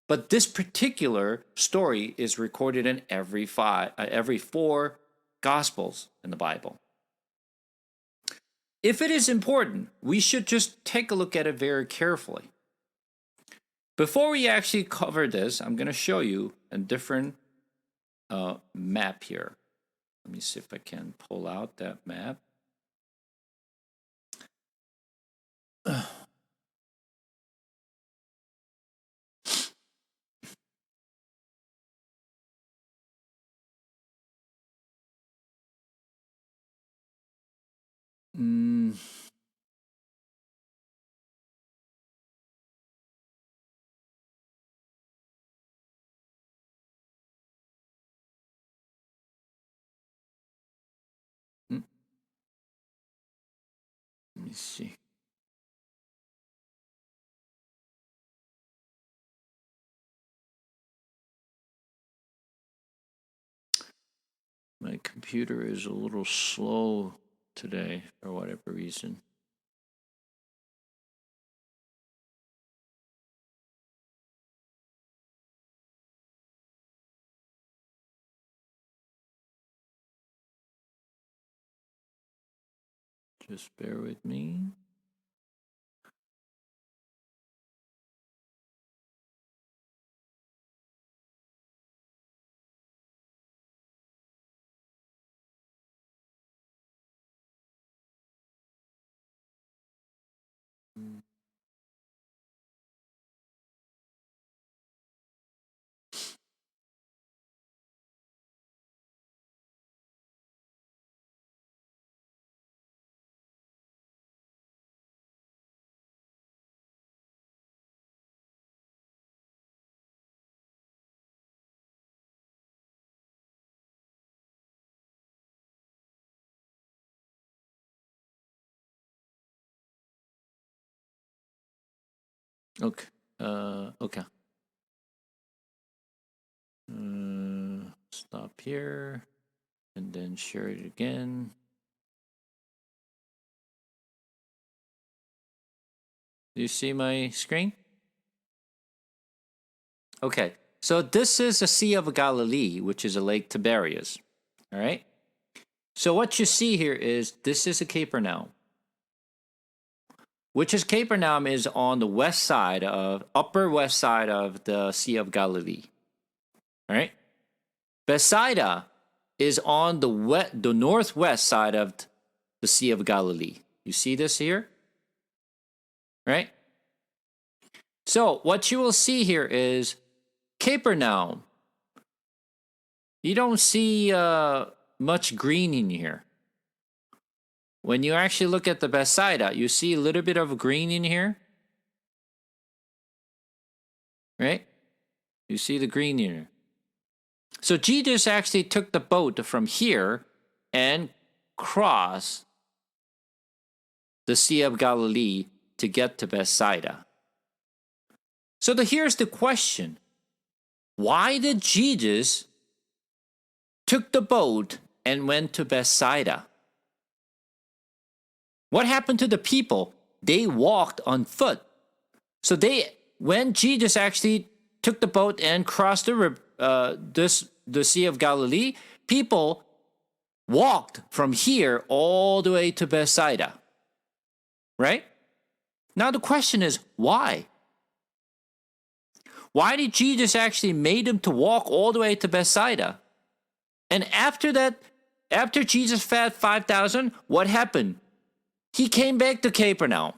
but this particular story is recorded in every 4 gospels in the Bible. If it is important, we should just take a look at it very carefully. Before we actually cover this, I'm going to show you a different map here. Let me see if I can pull out that map. Let me see. My computer is a little slow today for whatever reason. Just bear with me. Okay. Okay. Stop here and then share it again. Do you see my screen? Okay. So this is the Sea of Galilee, which is a Lake Tiberias. All right. So what you see here is this is a Capernaum, which is Capernaum is on the west side of upper west side of the Sea of Galilee. All right. Bethsaida is on the northwest side of the Sea of Galilee. You see this here? Right? So what you will see here is Capernaum. You don't see much green in here. When you actually look at the Bethsaida, you see a little bit of green in here. Right? You see the green in here. So Jesus actually took the boat from here and crossed the Sea of Galilee to get to Bethsaida. So here's the question. Why did Jesus took the boat and went to Bethsaida? What happened to the people? They walked on foot. So when Jesus actually took the boat and crossed the Sea of Galilee, people walked from here all the way to Bethsaida. Right? Now the question is, why? Why did Jesus actually made them to walk all the way to Bethsaida? And after that, after Jesus fed 5,000, what happened? He came back to Capernaum.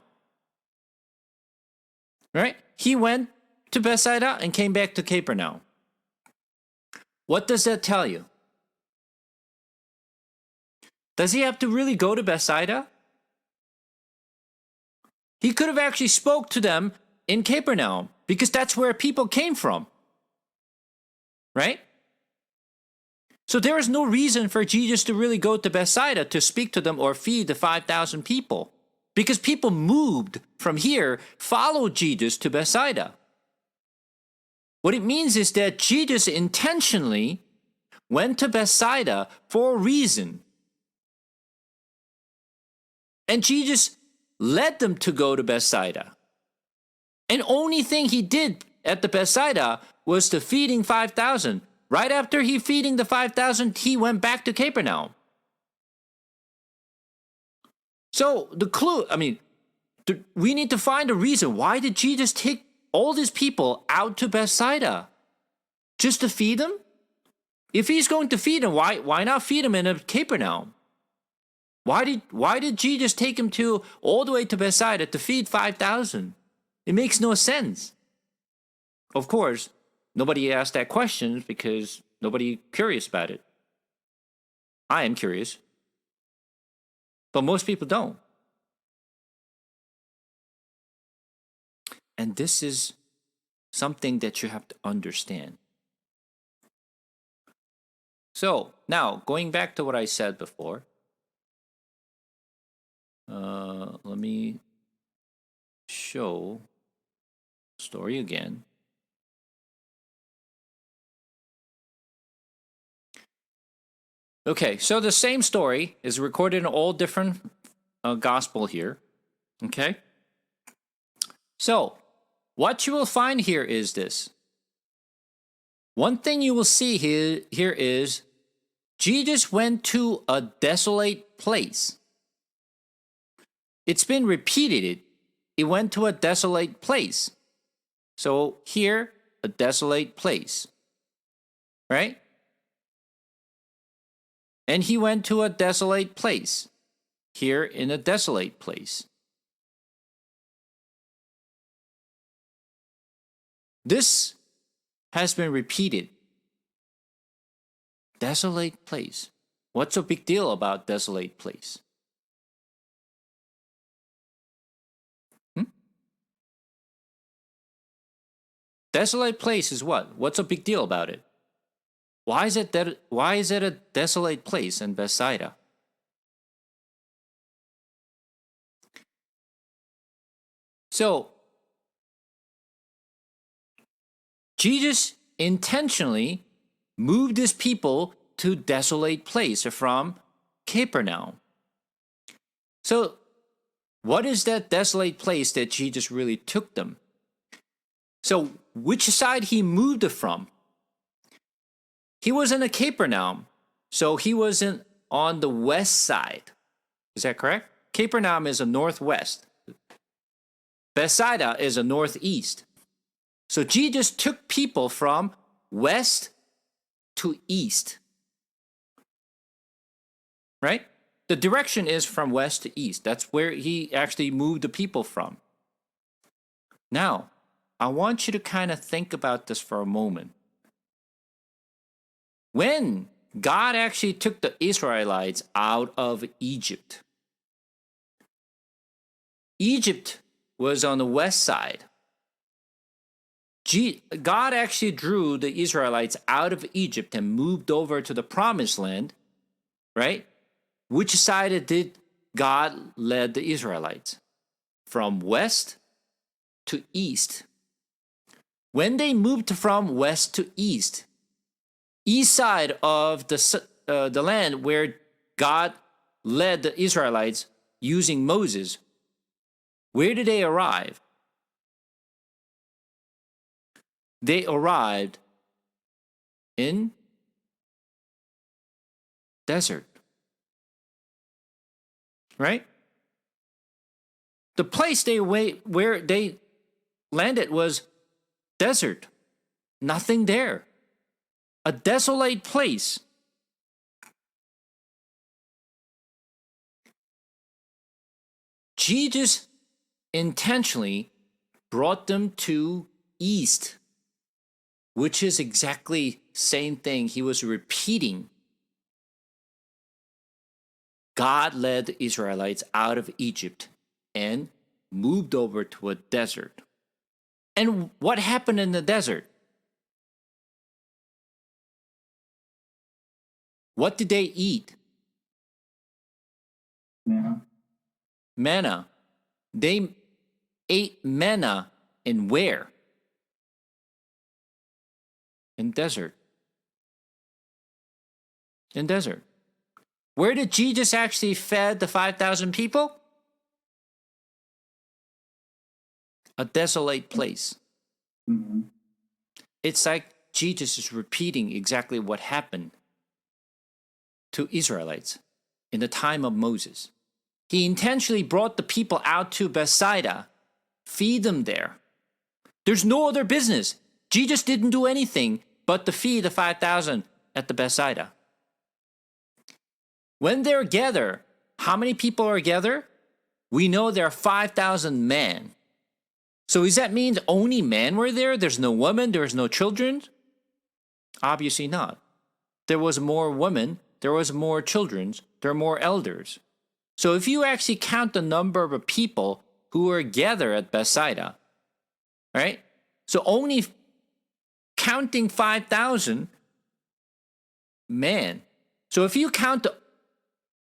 Right? He went to Bethsaida and came back to Capernaum. What does that tell you? Does he have to really go to Bethsaida? He could have actually spoke to them in Capernaum because that's where people came from. Right? So there is no reason for Jesus to really go to Bethsaida to speak to them or feed the 5,000 people. Because people moved from here, followed Jesus to Bethsaida. What it means is that Jesus intentionally went to Bethsaida for a reason. And Jesus led them to go to Bethsaida. And only thing he did at the Bethsaida was the feeding 5,000. Right after he feeding the 5,000, he went back to Capernaum. So we need to find a reason. Why did Jesus take all these people out to Bethsaida? Just to feed them? If he's going to feed them, why not feed them in a Capernaum? Why did Jesus take him all the way to Bethsaida to feed 5,000? It makes no sense. Of course, nobody asked that question because nobody curious about it. I am curious. But most people don't. And this is something that you have to understand. So, now, going back to what I said before. Let me show the story again. Okay, so the same story is recorded in all different gospel here. Okay? So, what you will find here is this. One thing you will see here is Jesus went to a desolate place. it's been repeated. It went to a desolate place. So here, a desolate place, right? And he went to a desolate place, here in a desolate place. This has been repeated. Desolate place. What's a big deal about desolate place? Desolate place is what? What's a big deal about it? Why is it a desolate place in Bethsaida? So Jesus intentionally moved his people to desolate place from Capernaum. So what is that desolate place that Jesus really took them? So which side he moved from? He was in a Capernaum, so he wasn't on the west side. Is that correct? Capernaum is a northwest. Bethsaida is a northeast. So Jesus took people from west to east. Right? The direction is from west to east. That's where he actually moved the people from. Now, I want you to kind of think about this for a moment. When God actually took the Israelites out of Egypt, Egypt was on the west side. God actually drew the Israelites out of Egypt and moved over to the promised land, right? Which side did God lead the Israelites? From west to east. When they moved from west to east side of the land where God led the Israelites using Moses, where did they arrive? They arrived in desert. Right? The place where they landed was desert. Nothing there. A desolate place. Jesus intentionally brought them to east, which is exactly same thing he was repeating. God led the Israelites out of Egypt and moved over to a desert. And what happened in the desert? What did they eat? Manna. They ate manna in where? In desert. In desert. Where did Jesus actually feed the 5,000 people? A desolate place. Mm-hmm. It's like Jesus is repeating exactly what happened to Israelites in the time of Moses. He intentionally brought the people out to Bethsaida, feed them there. There's no other business. Jesus didn't do anything but to feed the 5,000 at the Bethsaida. When they're gathered, how many people are gathered? We know there are 5,000 men. So does that mean only men were there? There's no women, there's no children? Obviously not. There was more women, there was more children, there are more elders. So if you actually count the number of people who were gathered at Bethsaida, right? So only counting 5,000 men. So if you count the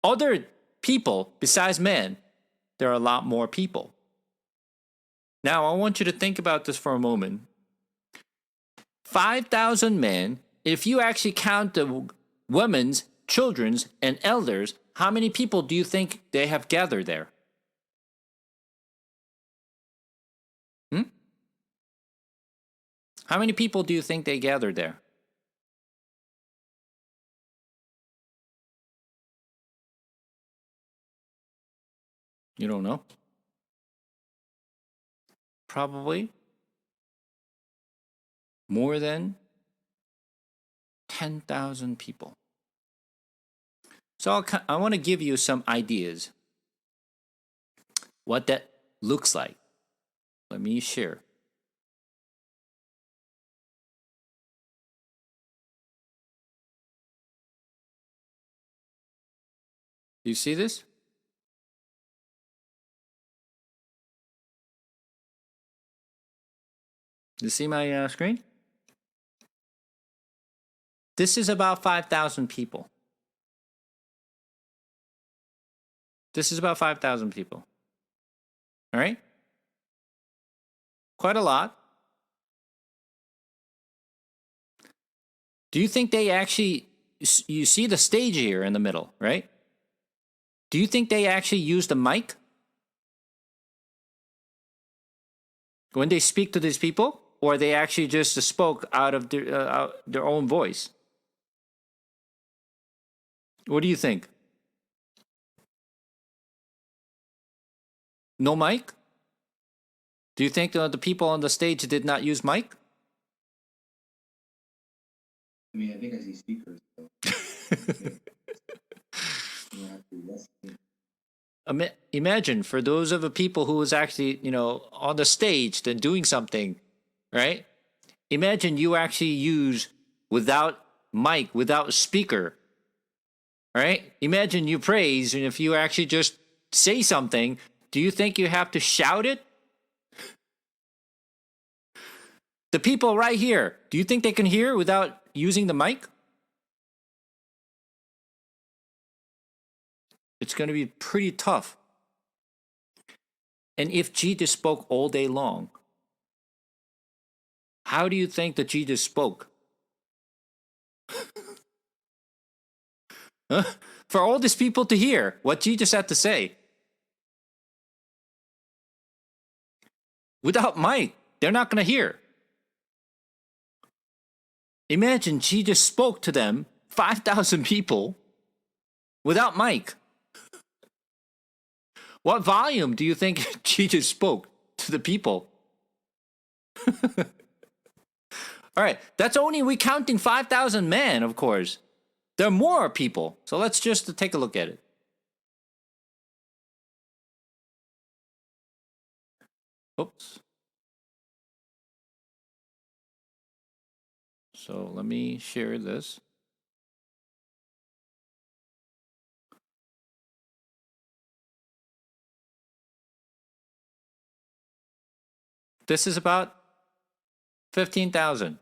other people besides men, there are a lot more people. Now, I want you to think about this for a moment. 5,000 men, if you actually count the women's, children's, and elders, how many people do you think they have gathered there? How many people do you think they gathered there? You don't know? Probably more than 10,000 people. So I want to give you some ideas what that looks like. Let me share. You see this? You see my screen? This is about 5,000 people. This is about 5,000 people. All right? Quite a lot. Do you think they actually, you see the stage here in the middle, right? Do you think they actually used a mic when they speak to these people? Or they actually just spoke out of their own voice? What do you think? No mic? Do you think the people on the stage did not use mic? I mean, I think I see speakers. So. You have to listen. Imagine for those of the people who was actually, on the stage then doing something, right? Imagine you actually use without mic, without speaker, right? Imagine you praise, and if you actually just say something, do you think you have to shout it? The people right here, do you think they can hear without using the mic? It's going to be pretty tough. And if Jesus spoke all day long, how do you think that Jesus spoke? Huh? For all these people to hear what Jesus had to say. Without mic, they're not going to hear. Imagine Jesus spoke to them, 5,000 people, without mic. What volume do you think Jesus spoke to the people? All right, that's only recounting 5,000 men, of course. There are more people, so let's just take a look at it. Oops. So let me share this. This is about 15,000.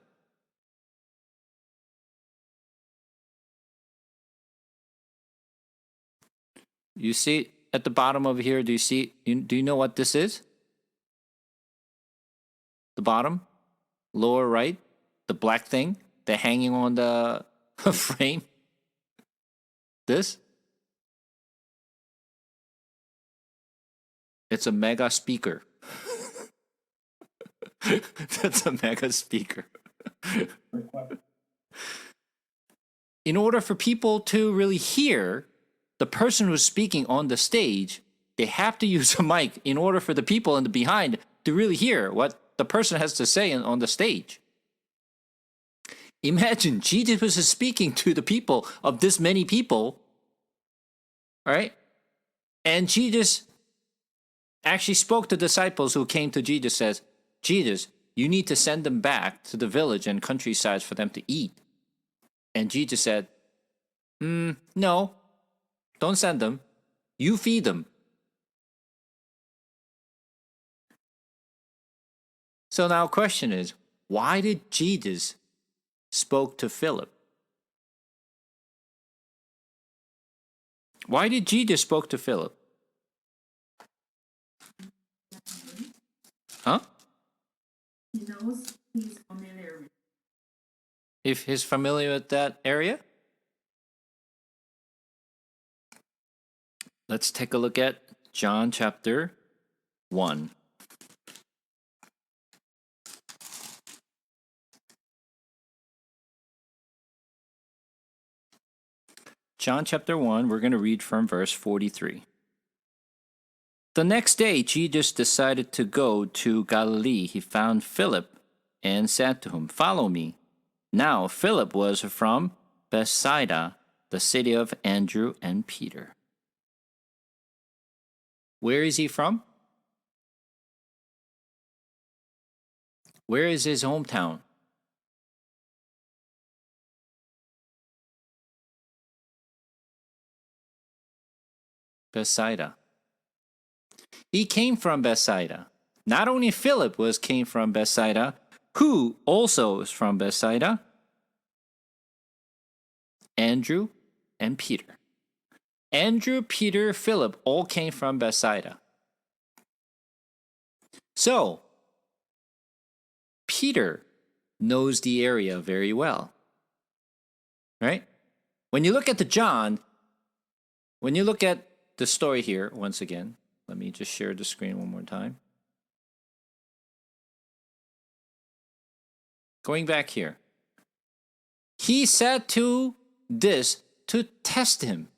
You see at the bottom over here, do you know what this is? The bottom, lower right, the black thing, the hanging on the frame. This? It's a mega speaker. That's a mega speaker. In order for people to really hear the person who's speaking on the stage, they have to use a mic in order for the people in the behind to really hear what the person has to say on the stage. Imagine Jesus is speaking to the people of this many people, all right? And Jesus actually spoke to disciples who came to Jesus, says, Jesus, you need to send them back to the village and countryside for them to eat. And Jesus said, no, don't send them. You feed them. So now question is, why did Jesus spoke to Philip? Why did Jesus spoke to Philip? Huh? He knows he's familiar with. If he's familiar with that area? Let's take a look at John chapter 1. John chapter 1, we're going to read from verse 43. The next day, Jesus decided to go to Galilee. He found Philip and said to him, "Follow me." Now, Philip was from Bethsaida, the city of Andrew and Peter. Where is he from? Where is his hometown? Bethsaida. He came from Bethsaida. Not only Philip came from Bethsaida, who also is from Bethsaida? Andrew and Peter. Andrew, Peter, Philip all came from Bethsaida. So, Peter knows the area very well. Right? When you look at the story here, once again, let me just share the screen one more time. Going back here. He said to this to test him.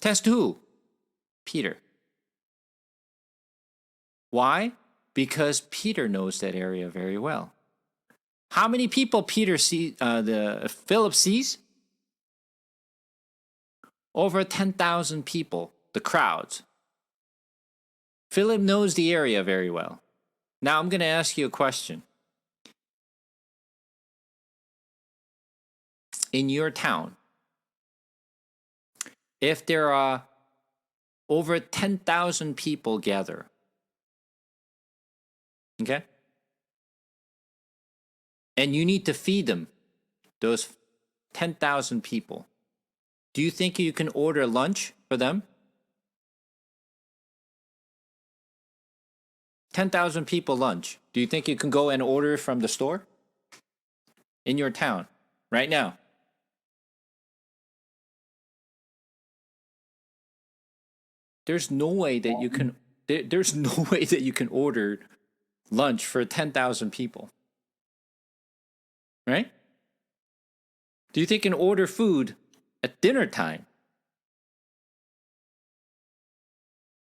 Test who? Peter. Why? Because Peter knows that area very well. How many people Philip sees? Over 10,000 people, the crowds. Philip knows the area very well. Now I'm going to ask you a question. In your town, if there are over 10,000 people gather, okay? And you need to feed them, those 10,000 people. Do you think you can order lunch for them? 10,000 people lunch. Do you think you can go and order from the store? In your town, right now. There's no way that you can there's no way that you can order lunch for 10,000 people. Right? Do you think you can order food at dinner time?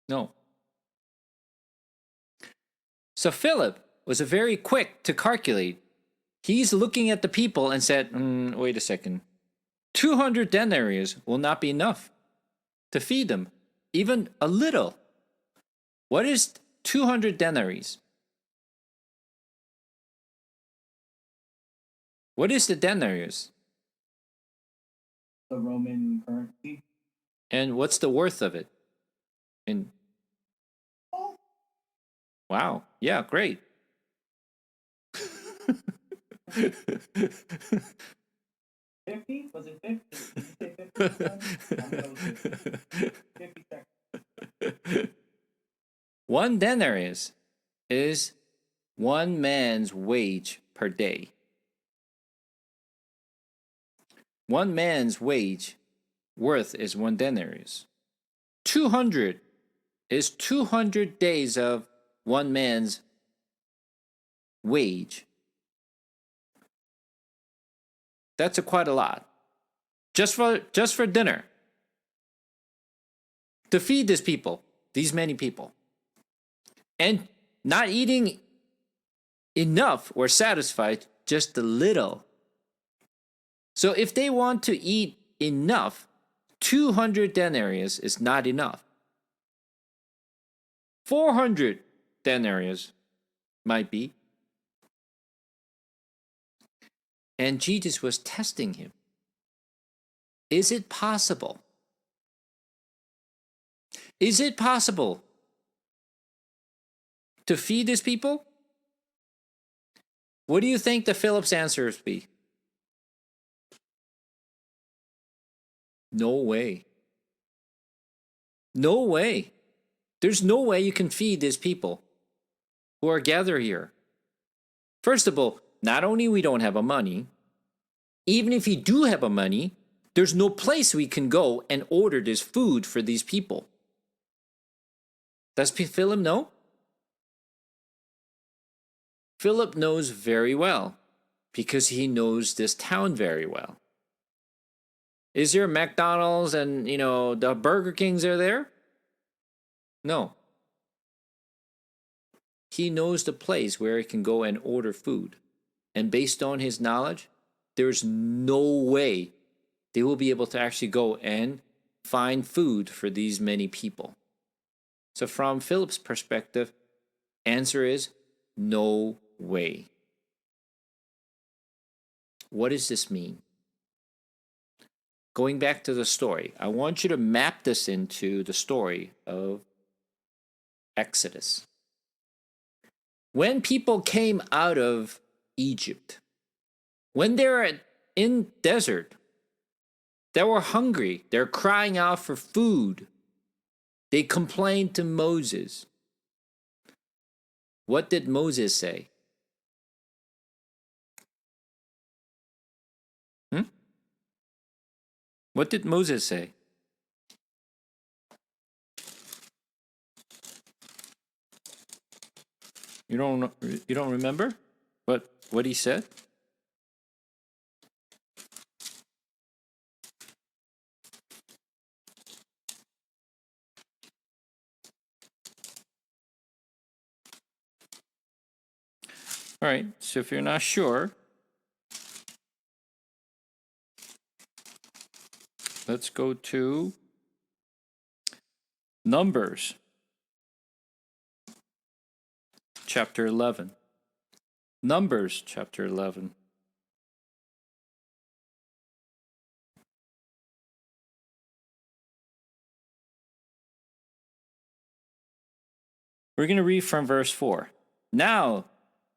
No. So Philip was very quick to calculate. He's looking at the people and said, wait a second. 200 denarii will not be enough to feed them, even a little. What is 200 denarii? What is the denarius? The Roman currency. And what's the worth of it? Wow. Yeah, great. 50? Was it 50? Did you say 50? 50 seconds. 1 denarius is 1 man's wage per day. 1 man's wage worth is 1 denarius. 200 is 200 days of 1 man's wage. That's quite a lot. Just for dinner. To feed these many people. And not eating enough or satisfied, just a little. So if they want to eat enough, 200 denarius is not enough. 400 denarius might be. And Jesus was testing him. Is it possible? Is it possible to feed these people? What do you think the Philip's answers be? No way. No way. There's no way you can feed these people who are gathered here. First of all, not only we don't have a money, even if we do have a money, there's no place we can go and order this food for these people. Does Philip know? Philip knows very well because he knows this town very well. Is there McDonald's and, the Burger Kings are there? No. he knows the place where he can go and order food. And based on his knowledge, there's no way they will be able to actually go and find food for these many people. So from Philip's perspective, answer is no way. What does this mean? Going back to the story, I want you to map this into the story of Exodus. When people came out of Egypt, when they're in desert, they were hungry, they're crying out for food. They complained to Moses. What did Moses say? What did Moses say? You don't remember what he said? All right, so if you're not sure, let's go to Numbers, chapter 11. Numbers, chapter 11. We're going to read from verse 4. Now,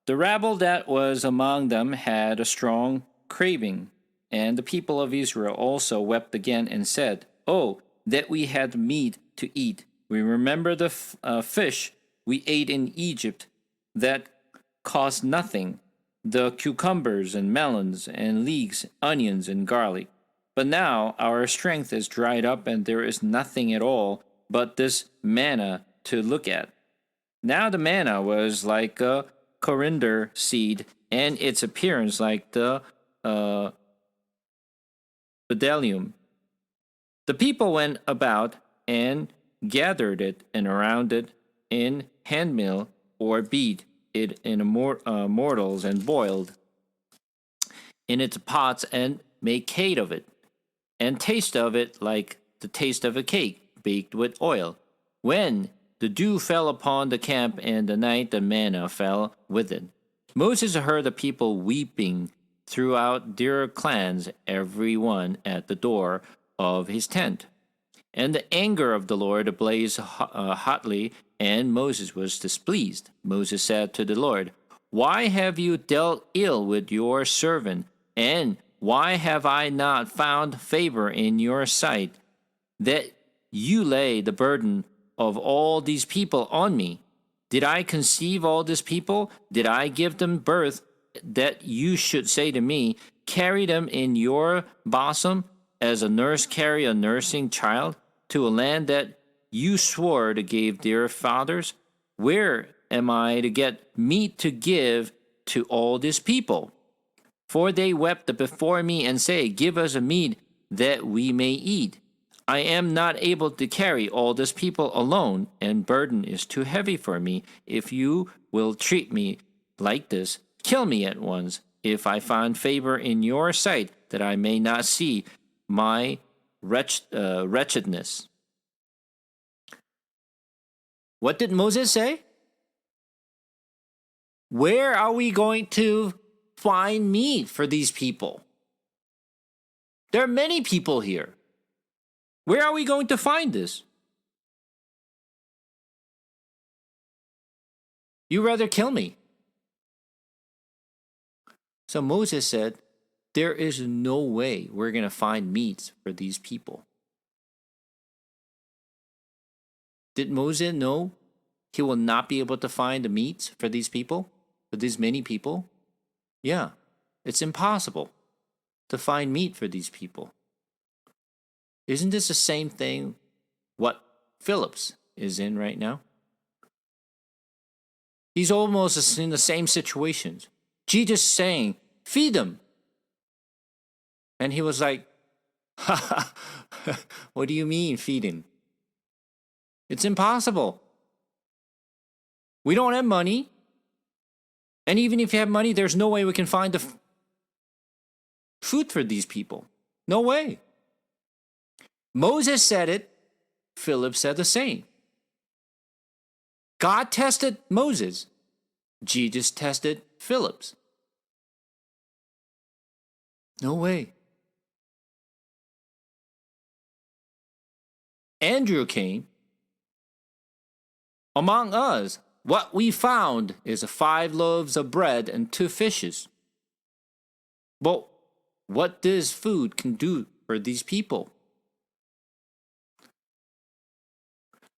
the rabble that was among them had a strong craving, and the people of Israel also wept again and said, "Oh, that we had meat to eat. We remember the fish we ate in Egypt that cost nothing, the cucumbers and melons and leeks, onions and garlic. But now our strength is dried up and there is nothing at all but this manna to look at." Now the manna was like a coriander seed, and its appearance like the bdellium. The people went about and gathered it and around it in handmill or beat it in mortals and boiled in its pots and made cake of it, and taste of it like the taste of a cake baked with oil. When the dew fell upon the camp, and the night the manna fell with it. Moses heard the people weeping throughout their clans, every one at the door of his tent. And the anger of the Lord blazed hotly, and Moses was displeased. Moses said to the Lord, "Why have you dealt ill with your servant? And why have I not found favor in your sight, that you lay the burden of all these people on me? Did I conceive all these people? Did I give them birth, that you should say to me, carry them in your bosom, as a nurse carry a nursing child, to a land that you swore to give their fathers? Where am I to get meat to give to all these people? For they wept before me and say, give us a meat that we may eat. I am not able to carry all this people alone, and burden is too heavy for me. If you will treat me like this, kill me at once, if I find favor in your sight, that I may not see my wretchedness." What did Moses say? Where are we going to find meat for these people? There are many people here. Where are we going to find this? You rather kill me. So Moses said, there is no way we're going to find meat for these people. Did Moses know he will not be able to find the meat for these people, for these many people? Yeah, it's impossible to find meat for these people. Isn't this the same thing what Phillips is in right now? He's almost in the same situations. Jesus saying, feed them. And he was like, what do you mean feeding? It's impossible. We don't have money. And even if you have money, there's no way we can find the food for these people. No way. Moses said it. Philip said the same. God tested Moses. Jesus tested Philip. No way. Andrew came. Among us, what we found is 5 loaves of bread and 2 fishes. But what this food can do for these people?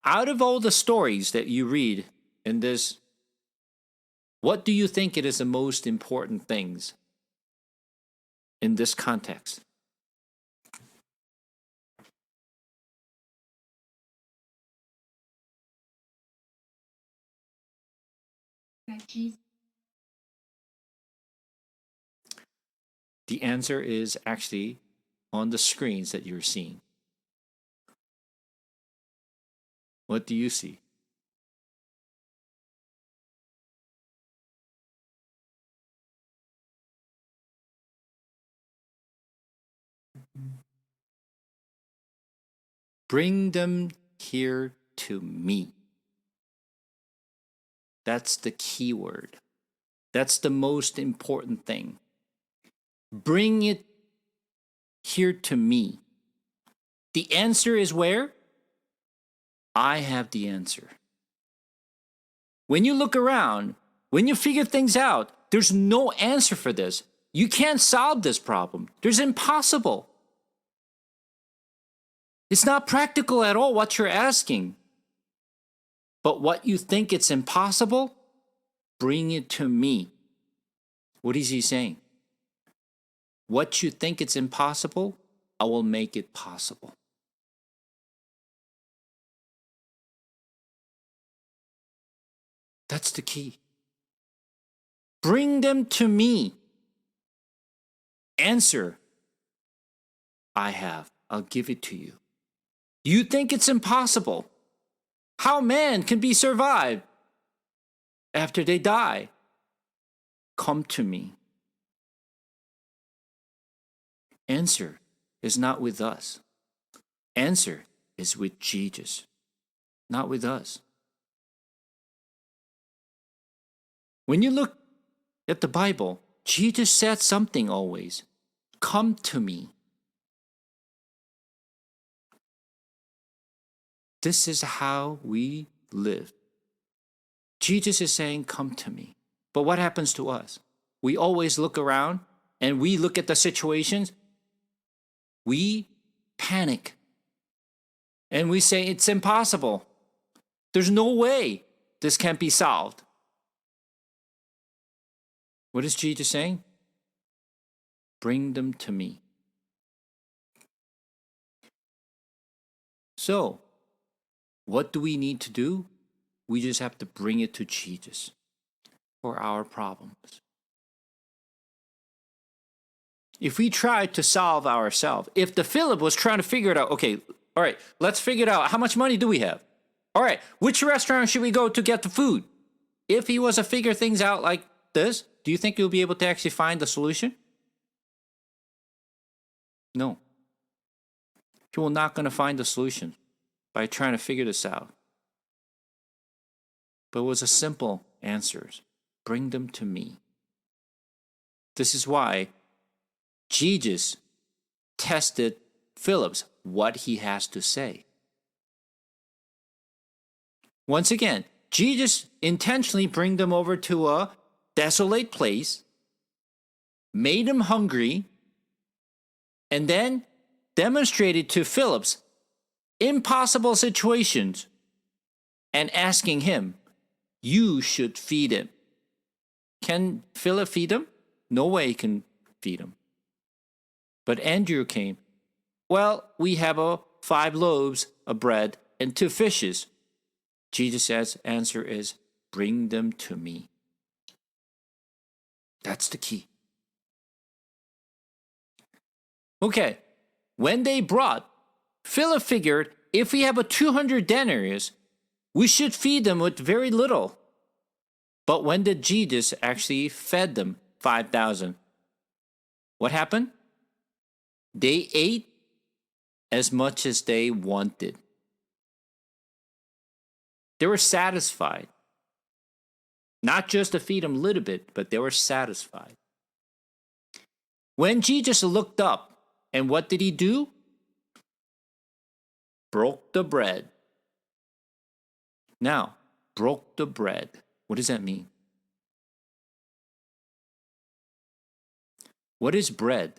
Out of all the stories that you read in this, what do you think it is the most important things in this context? That Jesus The answer is actually on the screens that you're seeing. What do you see? Bring them here to me. That's the key word. That's the most important thing. Bring it here to me. The answer is where? I have the answer. When you look around, when you figure things out, there's no answer for this. You can't solve this problem. There's impossible. It's not practical at all what you're asking. But what you think it's impossible, bring it to me. What is he saying? What you think it's impossible, I will make it possible. That's the key. Bring them to me. Answer, I have. I'll give it to you. You think it's impossible. How man can be survived after they die? Come to me. Answer is not with us. Answer is with Jesus, not with us. When you look at the Bible, Jesus said something always. Come to me. This is how we live. Jesus is saying, come to me. But what happens to us? We always look around and we look at the situations. We panic. And we say, it's impossible. There's no way this can't be solved. What is Jesus saying? Bring them to me. So, what do we need to do? We just have to bring it to Jesus for our problems. If we try to solve ourselves, if the Philip was trying to figure it out, okay, all right, let's figure it out. How much money do we have? All right, which restaurant should we go to get the food? If he was to figure things out like this, do you think you'll be able to actually find the solution? No. You will not going to find the solution by trying to figure this out. But it was a simple answer. Bring them to me. This is why Jesus tested Philip what he has to say. Once again, Jesus intentionally bring them over to a desolate place, made him hungry, and then demonstrated to Philip's impossible situations and asking him, you should feed him. Can Philip feed him? No way he can feed him. But Andrew came. Well, we have 5 loaves of bread and 2 fishes. Jesus' answer is, bring them to me. That's the key. Okay, when they brought, Philip figured if we have 200 denarius, we should feed them with very little. But when did Jesus actually fed them 5,000? What happened? They ate as much as they wanted. They were satisfied. Not just to feed them a little bit, but they were satisfied. When Jesus looked up, and what did he do? Broke the bread. Now, broke the bread. What does that mean? What is bread?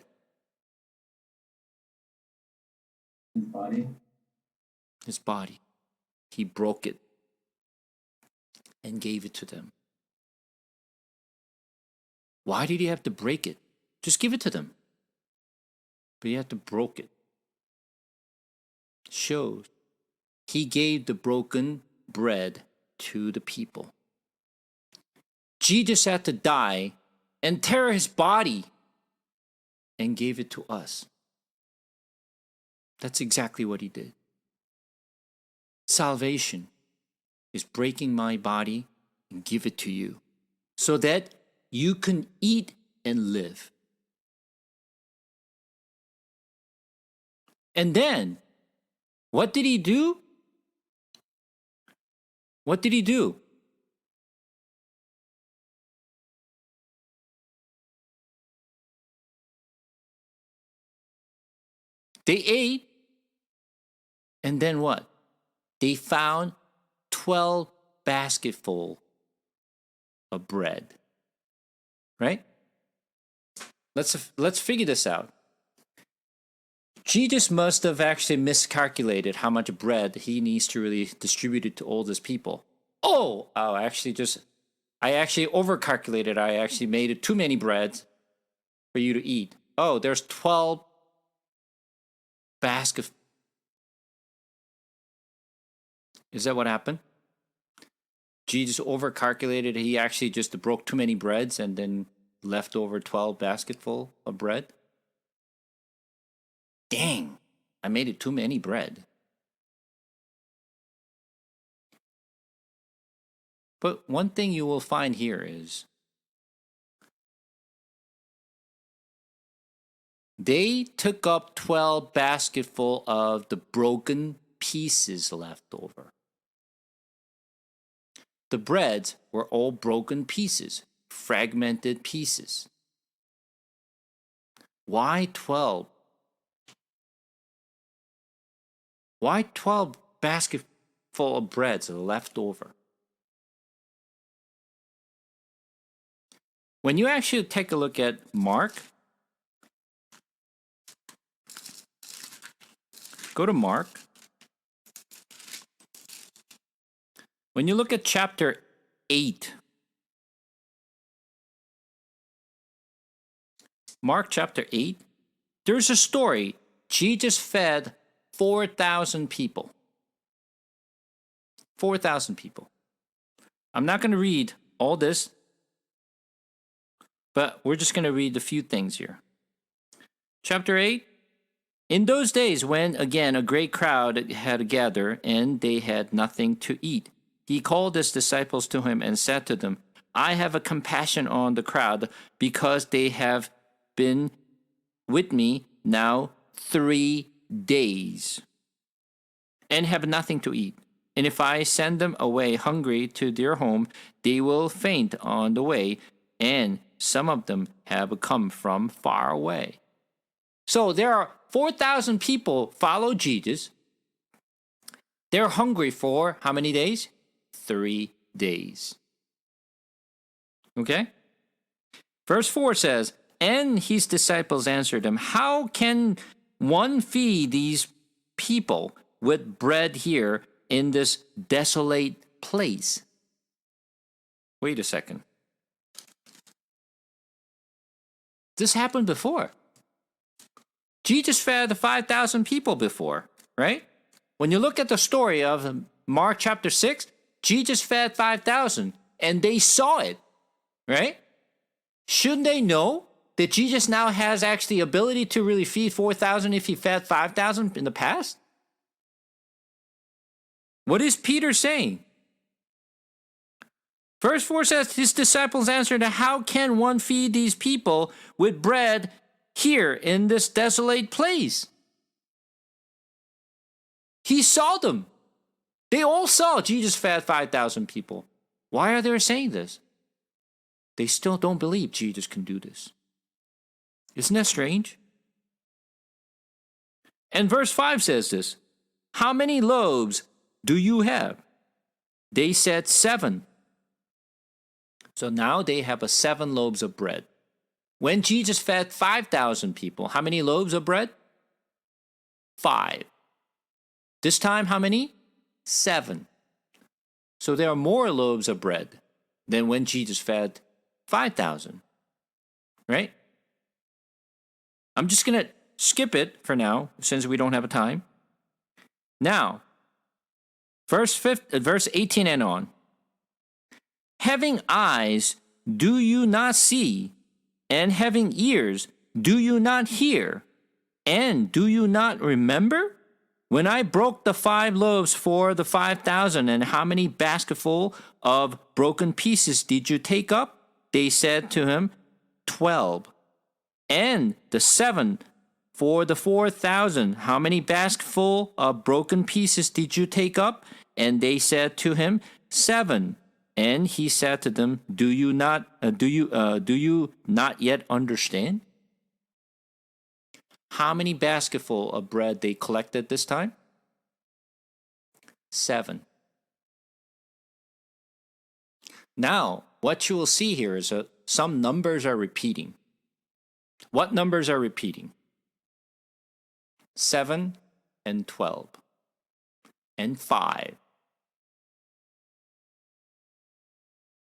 His body. His body. He broke it and gave it to them. Why did he have to break it? Just give it to them. But he had to broke it. Shows he gave the broken bread to the people. Jesus had to die and tear his body and gave it to us. That's exactly what he did. Salvation is breaking my body and give it to you so that you can eat and live. And then, what did he do? What did he do? They ate, and then what? They found 12 basketful of bread. Right? Let's figure this out. Jesus must have actually miscalculated how much bread he needs to really distribute it to all these people. I actually overcalculated. I actually made it too many breads for you to eat. Oh, there's 12 baskets. Is that what happened? Jesus overcalculated. He actually just broke too many breads and then left over 12 basketful of bread. Dang, I made it too many bread. But one thing you will find here is they took up 12 basketful of the broken pieces left over. The breads were all broken pieces, fragmented pieces. Why 12? Why 12 basketful of breads left over? When you actually take a look at Mark, go to Mark. When you look at chapter 8, Mark chapter 8, there's a story. Jesus fed 4,000 people. 4,000 people. I'm not going to read all this, but we're just going to read a few things here. Chapter 8. In those days, when again a great crowd had gathered and they had nothing to eat, he called his disciples to him and said to them, I have a compassion on the crowd because they have been with me now 3 days and have nothing to eat. And if I send them away hungry to their home, they will faint on the way, and some of them have come from far away. So there are 4,000 people follow Jesus. They're hungry for how many days? 3 days. Okay? Verse 4 says, and his disciples answered him, how can one feed these people with bread here in this desolate place? Wait a second. This happened before. Jesus fed the 5,000 people before, right? When you look at the story of Mark chapter 6, Jesus fed 5,000 and they saw it, right? Shouldn't they know that Jesus now has actually ability to really feed 4,000 if he fed 5,000 in the past? What is Peter saying? Verse 4 says, his disciples answered, how can one feed these people with bread here in this desolate place? He saw them. They all saw Jesus fed 5,000 people. Why are they saying this? They still don't believe Jesus can do this. Isn't that strange? And verse 5 says this, how many loaves do you have? They said 7. So now they have 7 loaves of bread. When Jesus fed 5,000 people, how many loaves of bread? 5. This time, how many? 7. So there are more loaves of bread than when Jesus fed 5,000. Right? I'm just going to skip it for now, since we don't have a time. Now, verse 18 and on. Having eyes, do you not see? And having ears, do you not hear? And do you not remember? When I broke the 5 loaves for the 5,000, and how many basketful of broken pieces did you take up? They said to him, 12. And the 7 for the 4,000, how many basketful of broken pieces did you take up? And they said to him, 7. And he said to them, do you not yet understand? How many basketful of bread they collected this time? 7. Now, what you will see here is that some numbers are repeating. What numbers are repeating? 7 and 12 and 5.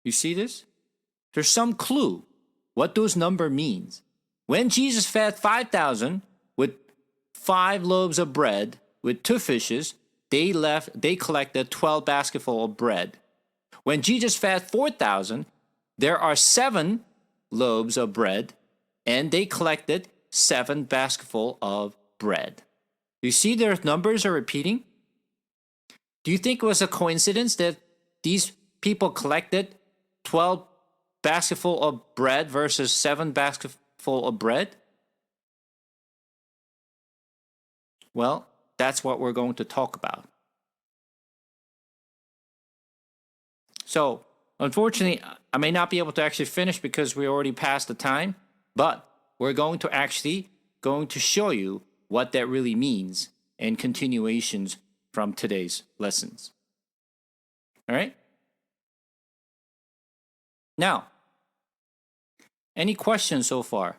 You see this? There's some clue what those number means. When Jesus fed 5,000 with 5 loaves of bread with 2 fishes, they collected 12 basketful of bread. When Jesus fed 4,000, there are 7 loaves of bread, and they collected 7 basketful of bread. You see their numbers are repeating? Do you think it was a coincidence that these people collected 12 basketful of bread versus 7 basketful of bread? Well, that's what we're going to talk about. So, unfortunately, I may not be able to actually finish because we already passed the time, but we're going to show you what that really means and continuations from today's lessons. All right? Now, any questions so far?